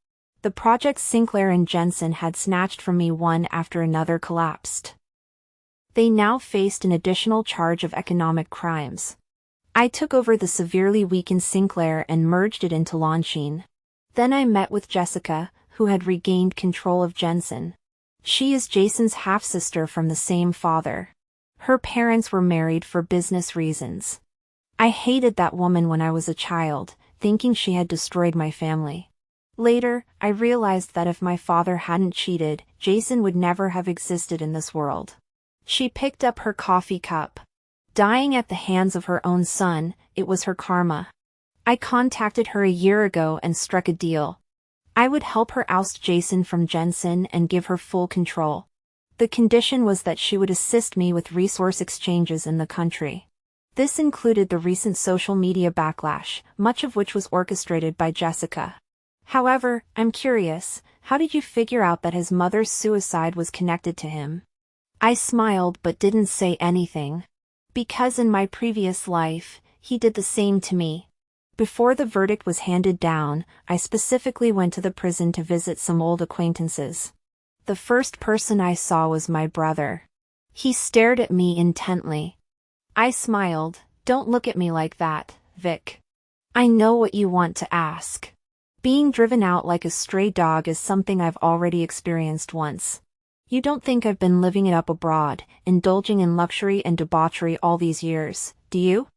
The projects Sinclair and Jensen had snatched from me one after another collapsed. They now faced an additional charge of economic crimes. I took over the severely weakened Sinclair and merged it into Longsheen. Then I met with Jessica, who had regained control of Jensen. She is Jason's half-sister from the same father. Her parents were married for business reasons. I hated that woman when I was a child, thinking she had destroyed my family. Later, I realized that if my father hadn't cheated, Jason would never have existed in this world. She picked up her coffee cup. Dying at the hands of her own son, it was her karma. I contacted her a year ago and struck a deal. I would help her oust Jason from Jensen and give her full control. The condition was that she would assist me with resource exchanges in the country. This included the recent social media backlash, much of which was orchestrated by Jessica. However, I'm curious, how did you figure out that his mother's suicide was connected to him? I smiled but didn't say anything. Because in my previous life, he did the same to me. Before the verdict was handed down, I specifically went to the prison to visit some old acquaintances. The first person I saw was my brother. He stared at me intently. I smiled. "Don't look at me like that, Vic. I know what you want to ask. Being driven out like a stray dog is something I've already experienced once. You don't think I've been living it up abroad, indulging in luxury and debauchery all these years, do you?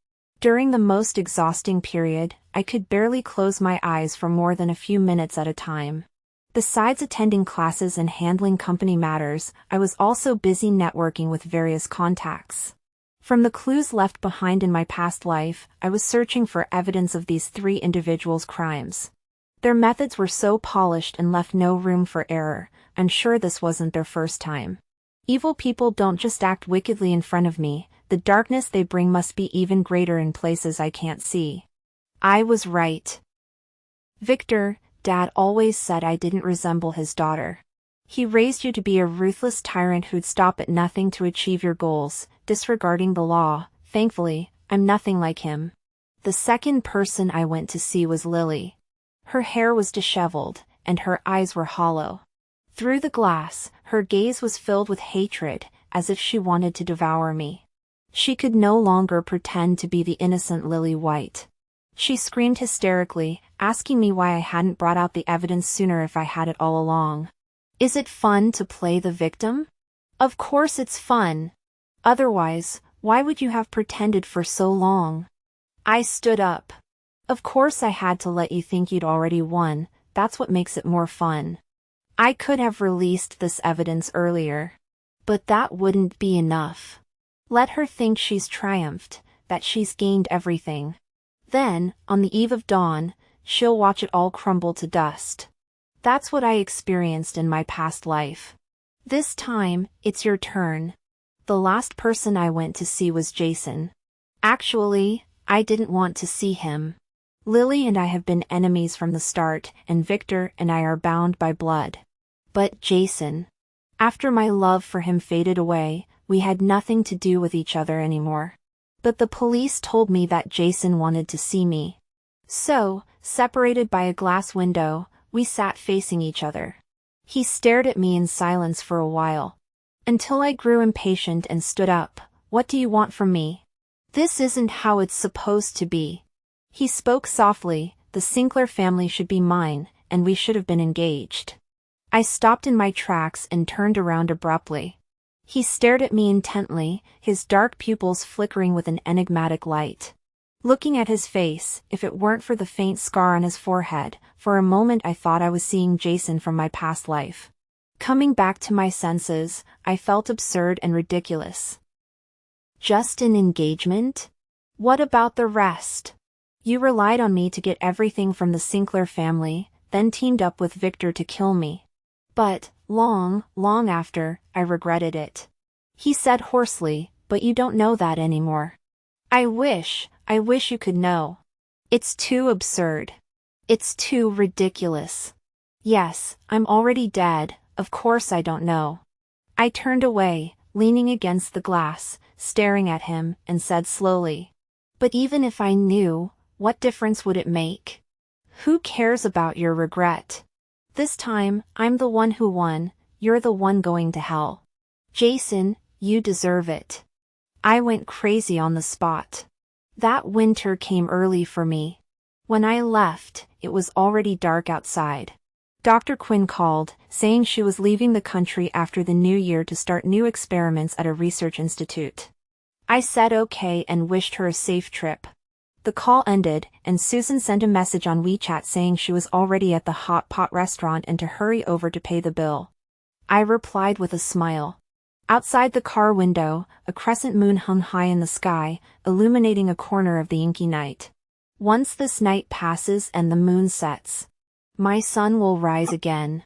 During the most exhausting period, I could barely close my eyes for more than a few minutes at a time. Besides attending classes and handling company matters, I was also busy networking with various contacts. From the clues left behind in my past life, I was searching for evidence of these three individuals' crimes. Their methods were so polished and left no room for error. I'm sure this wasn't their first time. Evil people don't just act wickedly in front of me, the darkness they bring must be even greater in places I can't see. I was right. Victor, Dad always said I didn't resemble his daughter. He raised you to be a ruthless tyrant who'd stop at nothing to achieve your goals, disregarding the law. Thankfully, I'm nothing like him. The second person I went to see was Lily. Her hair was disheveled, and her eyes were hollow. Through the glass, her gaze was filled with hatred, as if she wanted to devour me. She could no longer pretend to be the innocent Lily White. She screamed hysterically, asking me why I hadn't brought out the evidence sooner if I had it all along. Is it fun to play the victim? Of course it's fun. Otherwise, why would you have pretended for so long? I stood up. Of course I had to let you think you'd already won, that's what makes it more fun. I could have released this evidence earlier. But that wouldn't be enough. Let her think she's triumphed, that she's gained everything. Then, on the eve of dawn, she'll watch it all crumble to dust. That's what I experienced in my past life. This time, it's your turn. The last person I went to see was Jason. Actually, I didn't want to see him. Lily and I have been enemies from the start, and Victor and I are bound by blood. But Jason. After my love for him faded away, we had nothing to do with each other anymore. But the police told me that Jason wanted to see me. So, separated by a glass window, we sat facing each other. He stared at me in silence for a while. Until I grew impatient and stood up. "What do you want from me? This isn't how it's supposed to be." He spoke softly. "The Sinclair family should be mine, and we should have been engaged." I stopped in my tracks and turned around abruptly. He stared at me intently, his dark pupils flickering with an enigmatic light. Looking at his face, if it weren't for the faint scar on his forehead, for a moment I thought I was seeing Jason from my past life. Coming back to my senses, I felt absurd and ridiculous. Just an engagement? What about the rest? You relied on me to get everything from the Sinclair family, then teamed up with Victor to kill me. But, long after, I regretted it. He said hoarsely, but you don't know that anymore. I wish you could know. It's too absurd. It's too ridiculous. Yes, I'm already dead, of course I don't know. I turned away, leaning against the glass, staring at him, and said slowly, but even if I knew, what difference would it make? Who cares about your regret? This time, I'm the one who won, you're the one going to hell. Jason, you deserve it. I went crazy on the spot. That winter came early for me. When I left, it was already dark outside. Dr. Quinn called, saying she was leaving the country after the new year to start new experiments at a research institute. I said okay and wished her a safe trip. The call ended, and Susan sent a message on WeChat saying she was already at the hot pot restaurant and to hurry over to pay the bill. I replied with a smile. Outside the car window, a crescent moon hung high in the sky, illuminating a corner of the inky night. Once this night passes and the moon sets, my sun will rise again.